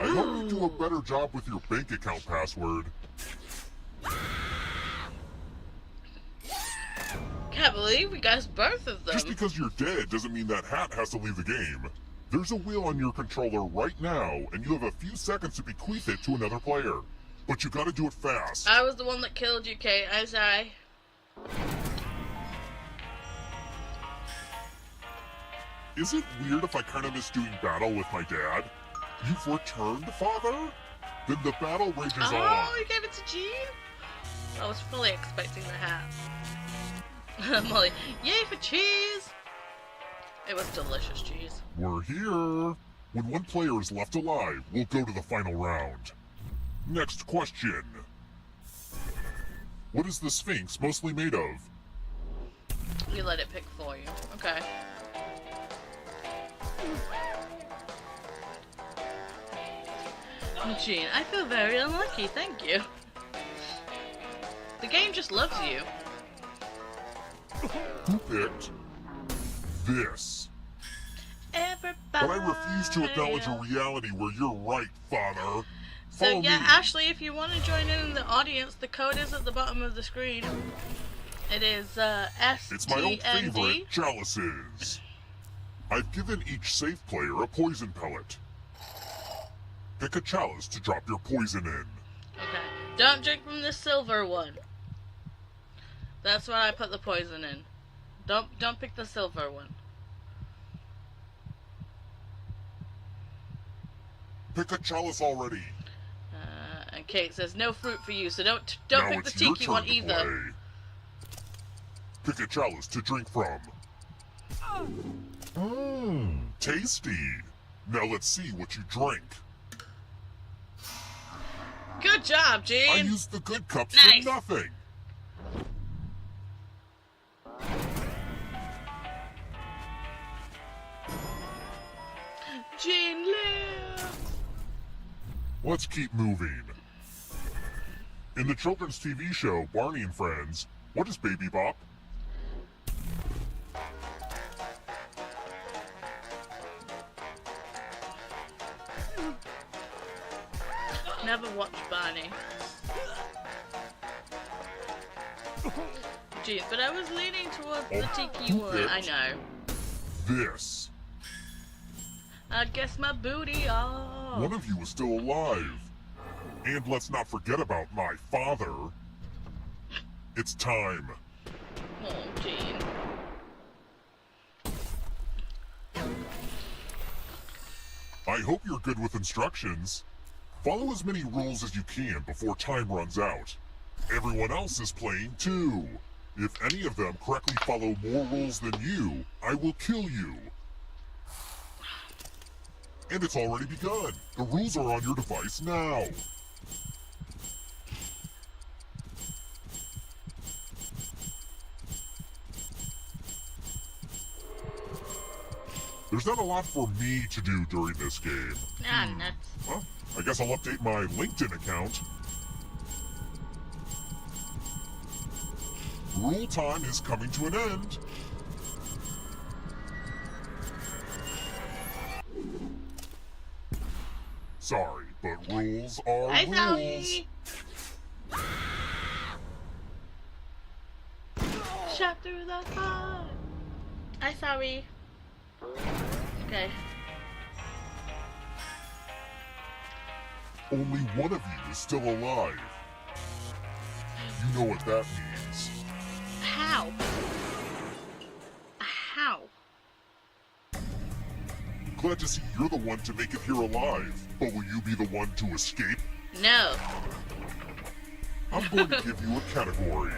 I hope you do a better job with your bank account password. Can't believe we got both of them. Just because you're dead doesn't mean that hat has to leave the game. There's a wheel on your controller right now, and you have a few seconds to bequeath it to another player. But you gotta do it fast. I was the one that killed you, Kate. I'm sorry. Is it weird if I kind of miss doing battle with my dad? You've returned, Father? Then the battle rages on. Oh, you gave it to Jean? I was fully expecting the hat. Molly, yay for cheese! It was delicious cheese. We're here. When one player is left alive, we'll go to the final round. Next question. What is the Sphinx mostly made of? You let it pick for you. Okay. Jean, I feel very unlucky, thank you. The game just loves you. Who picked this? Everybody. But I refuse to acknowledge a reality where you're right, Father. So Follow yeah, me. Ashley, if you want to join in the audience, the code is at the bottom of the screen. It is STND. It's my old favorite, chalices. I've given each safe player a poison pellet. Pick a chalice to drop your poison in. Okay. Don't drink from the silver one. That's what I put the poison in. Don't pick the silver one. Pick a chalice already. And Kate says no fruit for you, so don't Now pick the it's your tiki turn one to either. play. Pick a chalice to drink from. Mmm, tasty. Now let's see what you drink. Good job, I Jean. used the good cups Nice. for nothing. Jean lives. Let's keep moving. In the children's TV show Barney and Friends, what is Baby Bop? Never watched Barney. Jean, but I was leaning towards the tiki one. I know. This. I guess my booty off. One of you is still alive. And let's not forget about my father. It's time. Oh, Jean. I hope you're good with instructions. Follow as many rules as you can before time runs out. Everyone else is playing too. If any of them correctly follow more rules than you, I will kill you. And it's already begun. The rules are on your device now. There's not a lot for me to do during this game. Ah, nuts. Well, I guess I'll update my LinkedIn account. Rule time is coming to an end. Sorry, but rules are Hi, rules. Sally. Shot through the heart. Hi, sorry. Okay. Only one of you is still alive. You know what that means. How? How? Glad to see you're the one to make it here alive, but will you be the one to escape? No. I'm going to give you a category.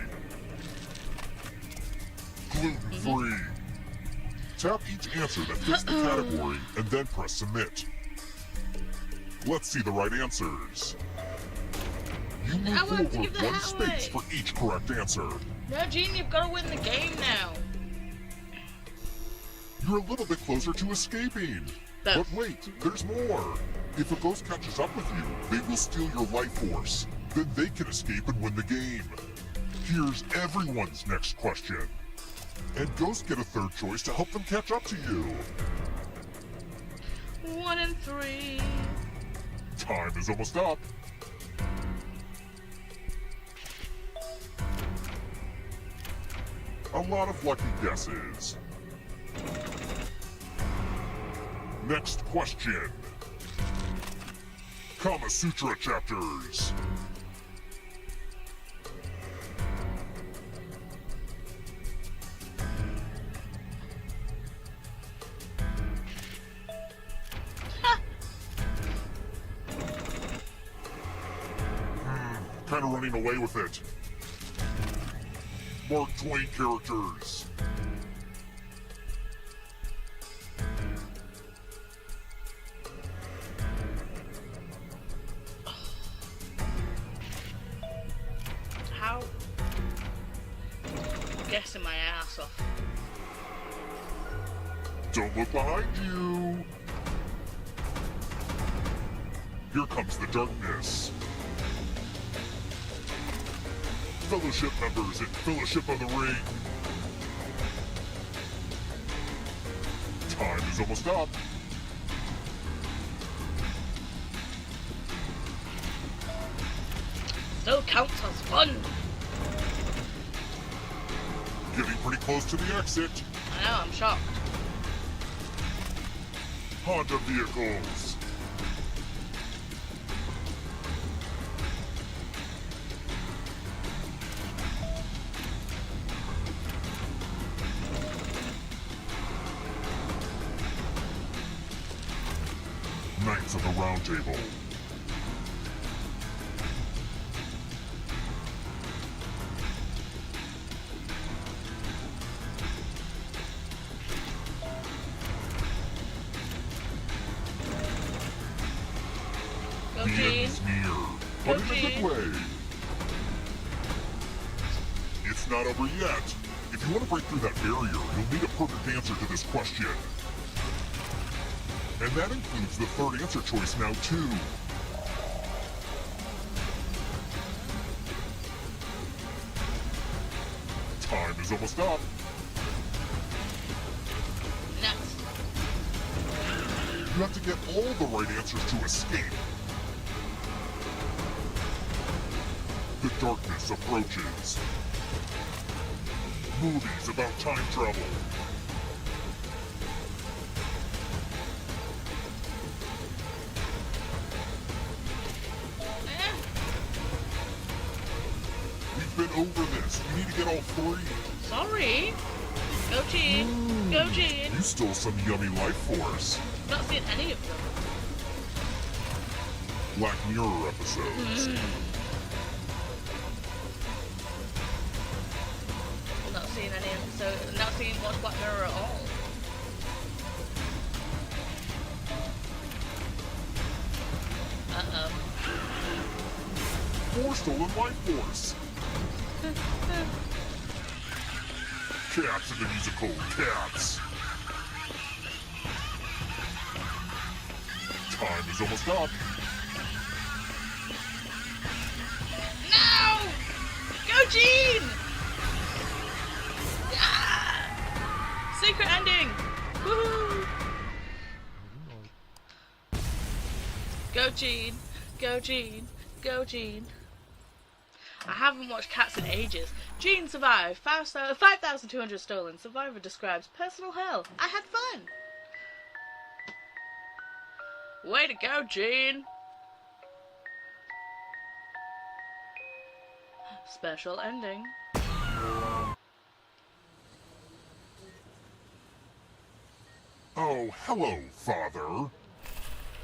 Gluten-free. Tap each answer that fits the category and then press submit. Let's see the right answers. You move I want to forward give the one hat space away. for each correct answer. No, Gene, you've got to win the game now. You're a little bit closer to escaping. But- But wait, there's more. If a ghost catches up with you, they will steal your life force. Then they can escape and win the game. Here's everyone's next question. And ghosts get a third choice to help them catch up to you. 1 and 3. Time is almost up. A lot of lucky guesses. Next question. Kama Sutra chapters. Kind of running away with it. Mark Twain characters. How? Guessing my ass off. Don't look behind you. Here comes the darkness. Fellowship members in Fellowship of the Ring. Time is almost up. Still counts as fun. Getting pretty close to the exit. I know, I'm shocked. Honda vehicles. Knights of the Round Table. Go, The end Gene. is near, but in a good Gene. way. It's not over yet. If you want to break through that barrier, you'll need a perfect answer to this question. And that includes the third answer choice now, too. Time is almost up. Nuts. You have to get all the right answers to escape. The darkness approaches. Movies about time travel. Eh, We've been over this. You need to get all three. sorry. Go, Gene. Go, Gene. You stole some yummy life force. Not seen any of them. Black Mirror episodes. Not seen any episode. Not seen Watch Black Mirror at all. Uh-oh. 4 stolen life force. Cats in the musical Cats. time is almost up. No! Go, Gene! Ah! Secret ending! Woohoo! Go, Gene! Go, Gene! Go, Gene! I haven't watched Cats in ages. Gene survived. 5,200 stolen. Survivor describes personal hell. I had fun. Way to go, Gene. Special ending. Oh, hello, Father.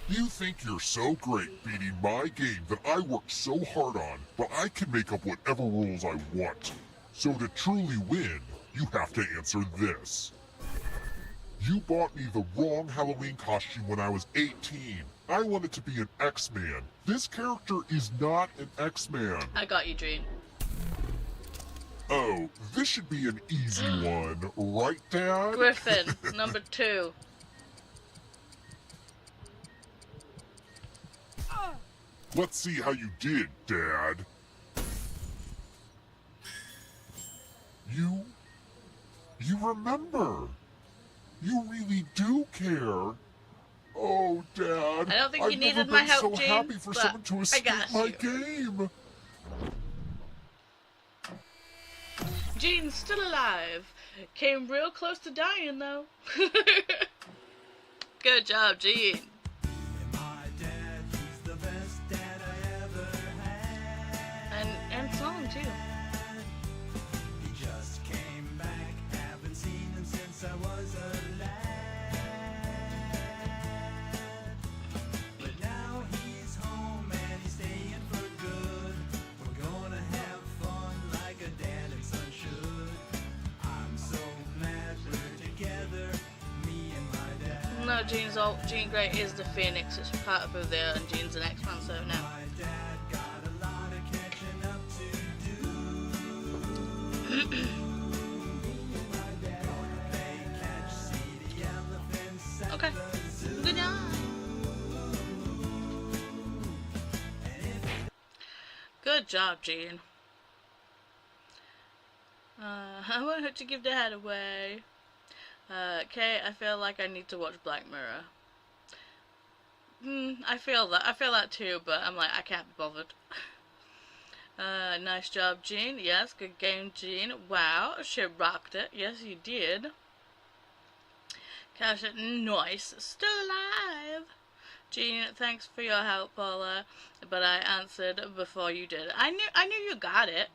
You think you're so great beating my game that I worked so hard on, but I can make up whatever rules I want. So to truly win, you have to answer this. You bought me the wrong Halloween costume when I was 18. I wanted to be an X-Man. This character is not an X-Man. I got you, Gene. Oh, this should be an easy one, right, Dad? Griffin, number 2. Let's see how you did, Dad. You remember. You really do care. Oh, Dad. I don't think you I've needed never my been help, so Gene, happy for but someone to I escape got my you. game. Gene's still alive. Came real close to dying, though. Good job, Gene. And song, too. He just came back, haven't seen him since I was a lad. But now he's home and he's staying for good. We're gonna have fun like a dad and son should. I'm so glad we're together, me and my dad. No, Jean Grey is the Phoenix. It's part of who they are, and Jean's an X-Man, so no. My dad got a lot of catching up to do. Okay. Good night. Good job, Jean. I wanted to give Dad away. Okay, I feel like I need to watch Black Mirror. I feel that too, but I'm like, I can't be bothered. Nice job, Jean. Yes, good game, Jean. Wow, she rocked it. Yes, you did. Cash it. Nice. Still alive. Jean, thanks for your help, Paula. But I answered before you did. I knew you got it.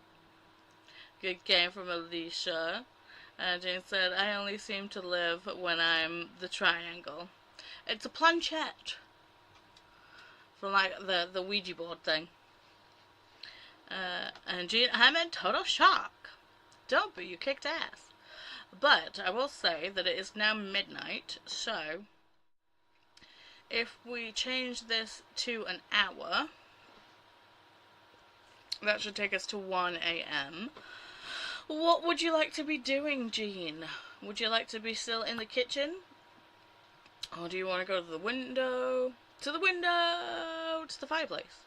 Good game from Alicia. Jean said, I only seem to live when I'm the triangle. It's a planchette. From like the Ouija board thing. And Jean, I'm in total shock. Don't be, you kicked ass. But I will say that it is now midnight, so if we change this to an hour, that should take us to 1 a.m. What would you like to be doing, Jean? Would you like to be still in the kitchen? Or do you want to go to the window? To the window! To the fireplace.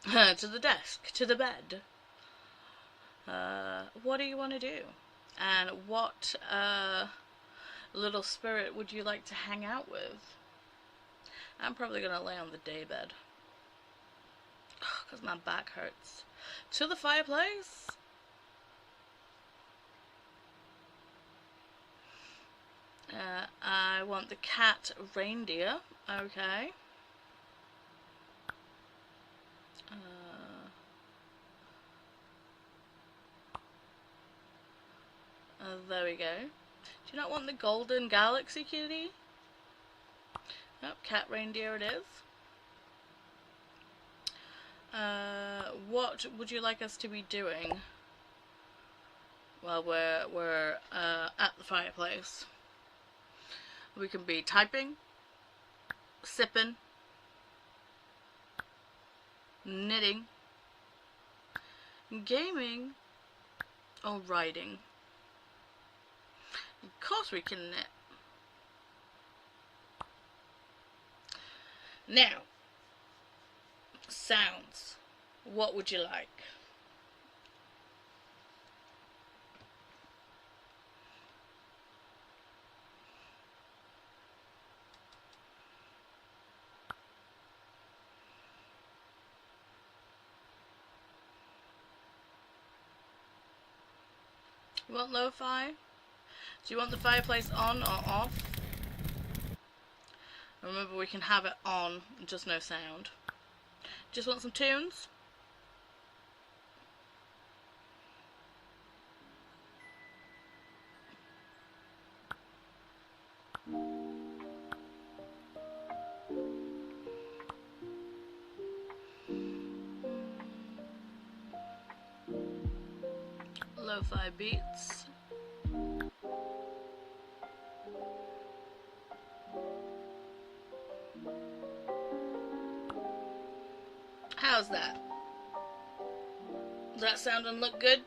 To the desk. To the bed. What do you want to do? And what little spirit would you like to hang out with? I'm probably going to lay on the daybed. Because my back hurts. To the fireplace. I want the cat reindeer. Okay. There we go. Do you not want the golden galaxy kitty? Nope, cat reindeer it is. What would you like us to be doing while we're at the fireplace? We can be typing, sipping, knitting, gaming, or writing. Of course we can knit. Now, sounds. What would you like? You want lo-fi? Do you want the fireplace on or off? Remember, we can have it on, just no sound. Just want some tunes? Lo-fi beats. How's that? Does that sound and look good?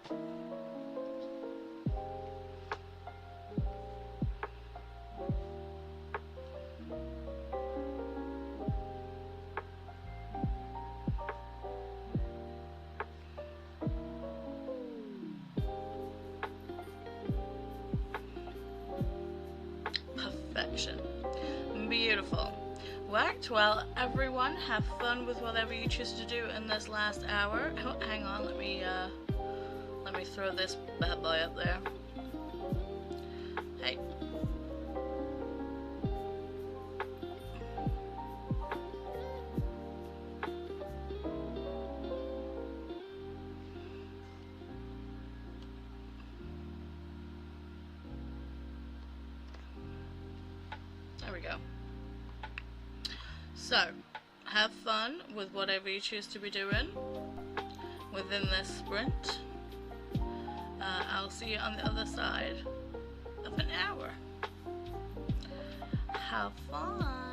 Perfection. Beautiful. Worked well, everyone. Have fun with whatever you choose to do in this last hour. Oh, hang on, let me throw this bad boy up there. Hey. There we go. So, have fun with whatever you choose to be doing within this sprint. I'll see you on the other side of an hour. Have fun.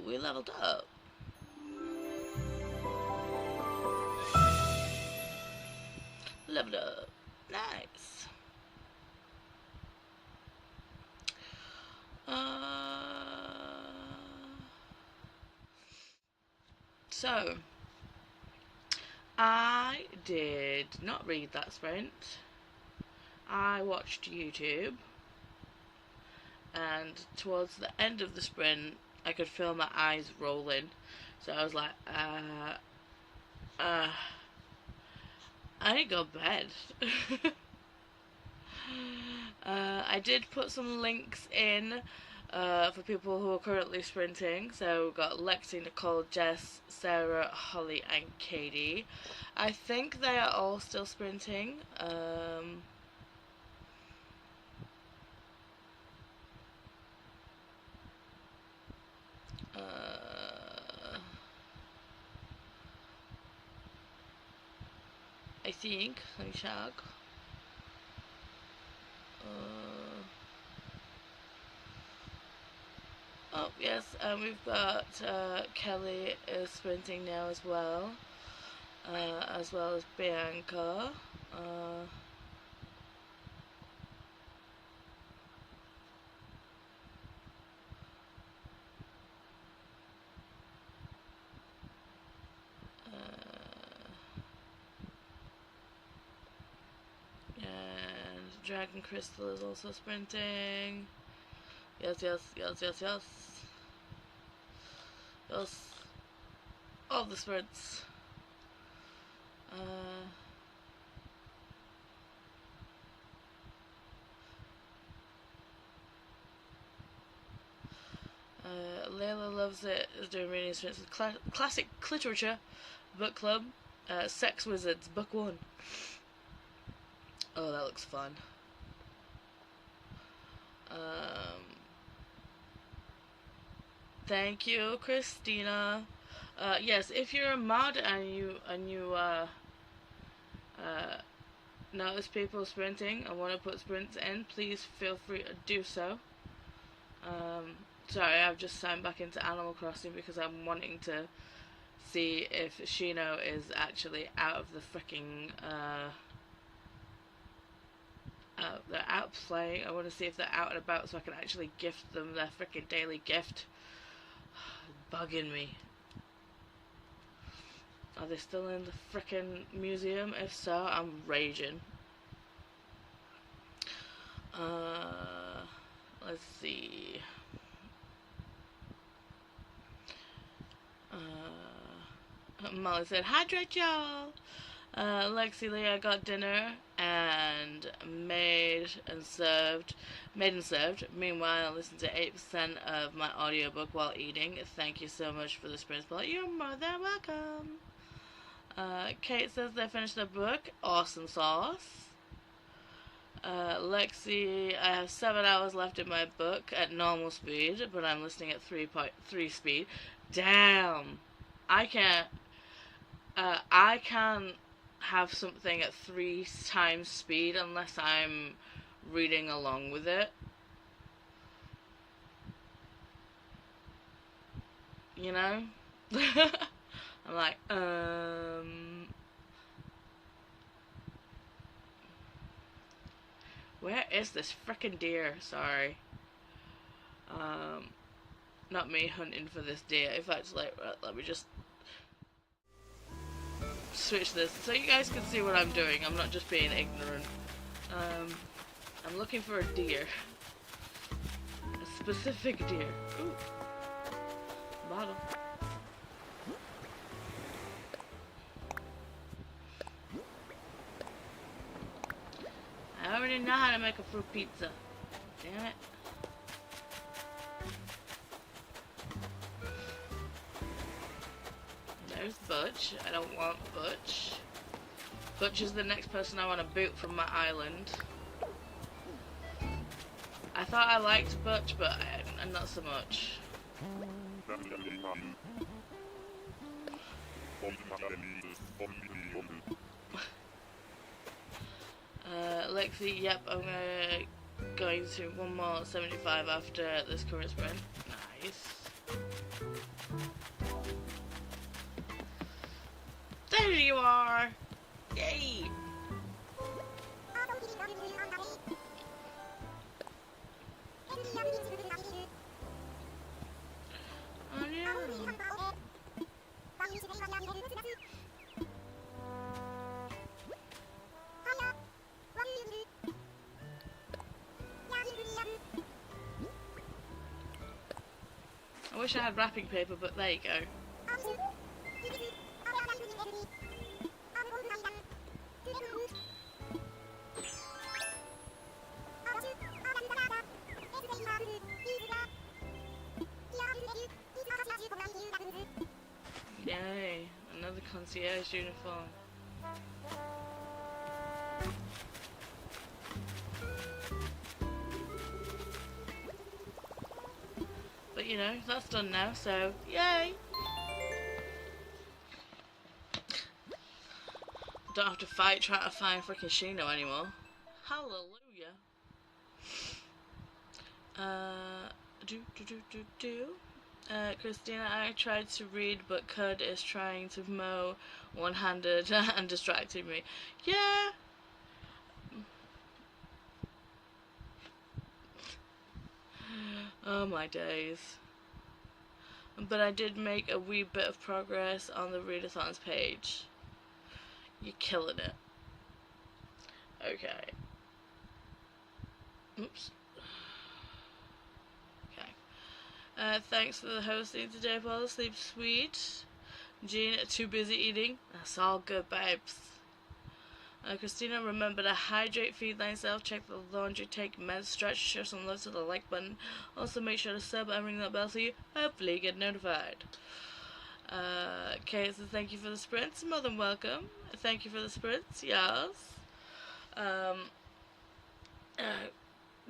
we leveled up. Leveled up. Nice. So, I did not read that sprint. I watched YouTube, and towards the end of the sprint, I could feel my eyes rolling. So I was like, I need to go to bed. I did put some links in for people who are currently sprinting. So we've got Lexi, Nicole, Jess, Sarah, Holly, and Katie. I think they are all still sprinting. I think. Let me check. Oh, yes, we've got Kelly is sprinting now as well as Bianca. And Dragon Crystal is also sprinting. Yes. All the sprints. Layla Loves It is doing reading sprints with classic literature book club. Sex Wizards book 1. Oh, that looks fun. Thank you, Christina. Yes, if you're a mod and you notice people sprinting and want to put sprints in, please feel free to do so. Sorry, I've just signed back into Animal Crossing because I'm wanting to see if Shino is actually out of the freaking they're out playing. I want to see if they're out and about so I can actually gift them their freaking daily gift. Bugging me. Are they still in the freaking museum? If so, I'm raging. Let's see. Molly said, hydrate y'all! Lexi Lee, I got dinner and made and served. Meanwhile, I listened to 8% of my audiobook while eating. Thank you so much for the sprint spot. You're more than welcome. Kate says they finished their book. Awesome sauce. Lexi, I have 7 hours left in my book at normal speed, but I'm listening at 3.3 speed. Damn. I can't have something at 3 times speed unless I'm reading along with it. You know? I'm like, where is this frickin' deer? Sorry. Not me hunting for this deer. In fact, let me just switch this so you guys can see what I'm doing. I'm not just being ignorant. I'm looking for a deer. A specific deer. Ooh. Bottle. I already know how to make a fruit pizza. Damn it. There's Butch. I don't want Butch. Butch is the next person I want to boot from my island. I thought I liked Butch, but not so much. Lexi, yep, I'm going to one more 75 after this current sprint. Nice. you are! Yay! Oh no. I wish I had wrapping paper, but there you go. Yay, another concierge uniform. But you know, that's done now, so yay! Don't have to fight trying to find freaking Shino anymore. Hallelujah. Christina, I tried to read, but Cud is trying to mow one-handed and distracting me. Yeah. Oh my days. But I did make a wee bit of progress on the Resetathon's page. You're killing it. Okay. Oops. Okay. Thanks for the hosting today, Paul. Sleep sweet. Jean, too busy eating. That's all good, babes. Christina, remember to hydrate, feed thyself, check the laundry, take meds, stretch, share some love to the like button. Also make sure to sub and ring that bell so you hopefully get notified. Okay, so thank you for the sprints. More than welcome. Thank you for the sprints. Yes.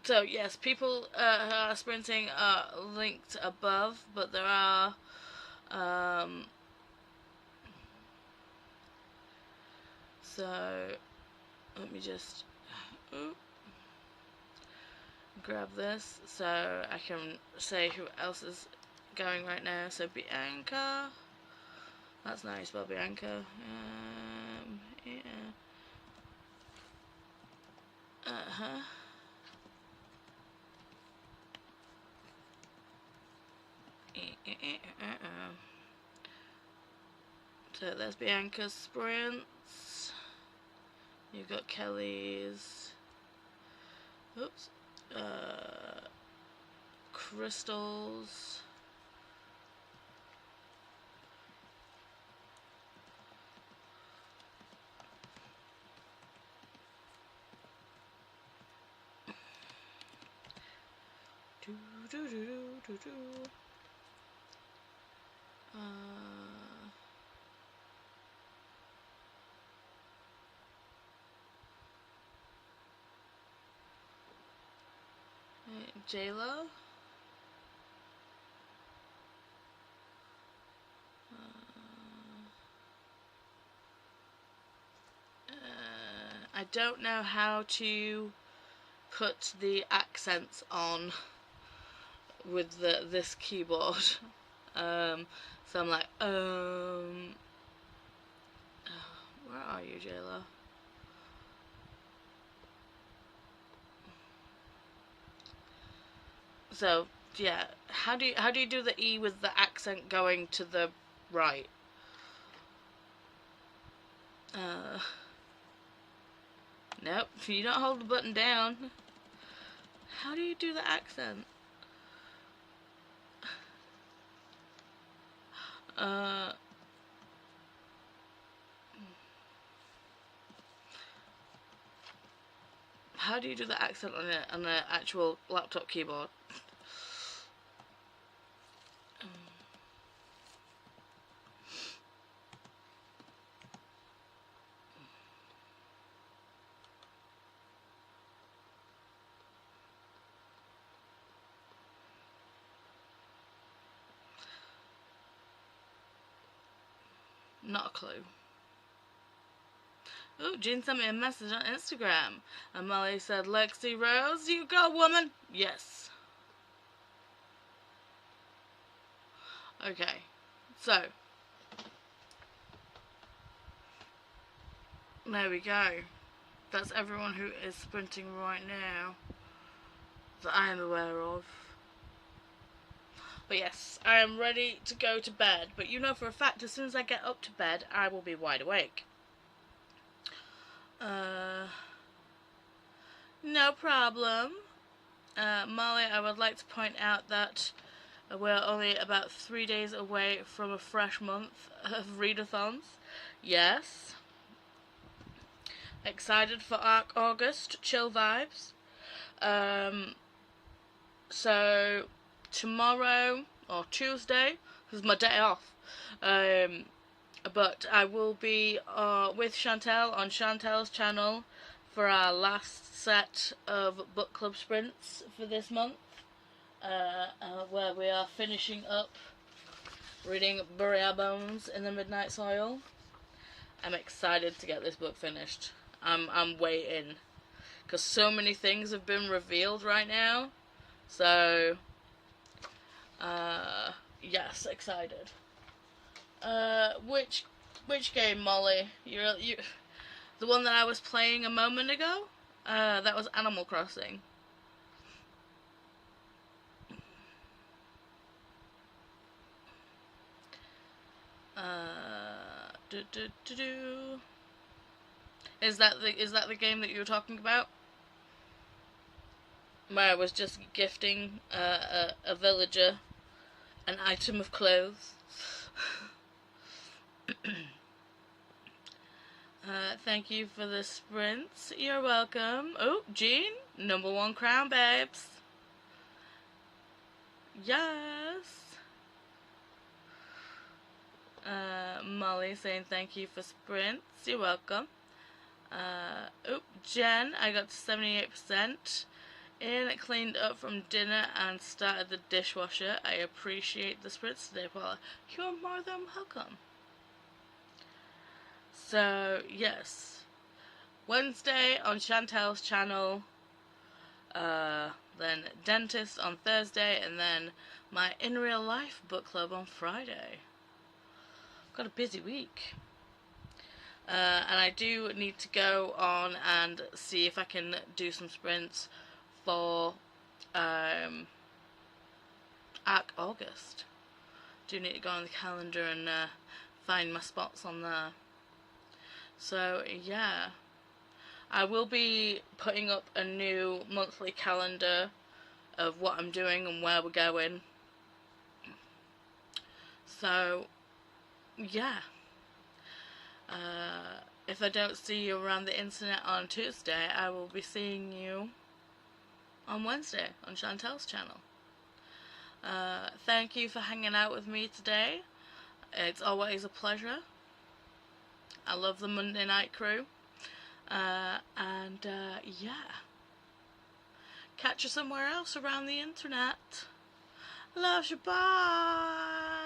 So yes, people who are sprinting are linked above, but there are so let me just grab this so I can say who else is going right now. So Bianca, that's nice, well Bianca. Yeah. So there's Bianca's sprints. You've got Kelly's. Oops. Crystals. J-Lo. I don't know how to put the accents on with this keyboard. So I'm like, where are you, J-Lo? So yeah, how do you do the E with the accent going to the right? Nope, you don't hold the button down. How do you do the accent? How do you do the accent on the actual laptop keyboard? Not a clue. Oh, Jean sent me a message on Instagram. And Molly said, Lexi Rose, you go, woman. Yes. Okay. So. There we go. That's everyone who is sprinting right now that I am aware of. But yes, I am ready to go to bed. But you know for a fact, as soon as I get up to bed, I will be wide awake. No problem. Molly, I would like to point out that we're only about 3 days away from a fresh month of readathons. Yes. Excited for August. Chill vibes. So, tomorrow, or Tuesday, because my day off, but I will be with Chantel on Chantel's channel for our last set of book club sprints for this month, where we are finishing up reading Bury Our Bones in the Midnight Soil. I'm excited to get this book finished. I'm waiting, because so many things have been revealed right now. So, yes, excited. Which game, Molly? You the one that I was playing a moment ago? That was Animal Crossing. Is that the game that you were talking about? Where I was just gifting a villager an item of clothes. Thank you for the sprints. You're welcome. Oh, Jean, #1 crown, babes. Yes. Molly saying thank you for sprints. You're welcome. Jen, I got to 78%. In, cleaned up from dinner and started the dishwasher. I appreciate the sprints today, Paula. You're more than welcome. So, yes. Wednesday on Chantel's channel. Then Dentist on Thursday. And then my In Real Life book club on Friday. Got a busy week. And I do need to go on and see if I can do some sprints for August. Do need to go on the calendar and find my spots on there. So yeah, I will be putting up a new monthly calendar of what I'm doing and where we're going. So yeah, if I don't see you around the internet on Tuesday, I will be seeing you on Wednesday on Chantel's channel. Thank you for hanging out with me today. It's always a pleasure. I love the Monday night crew. Yeah. Catch you somewhere else around the internet. Love you, bye.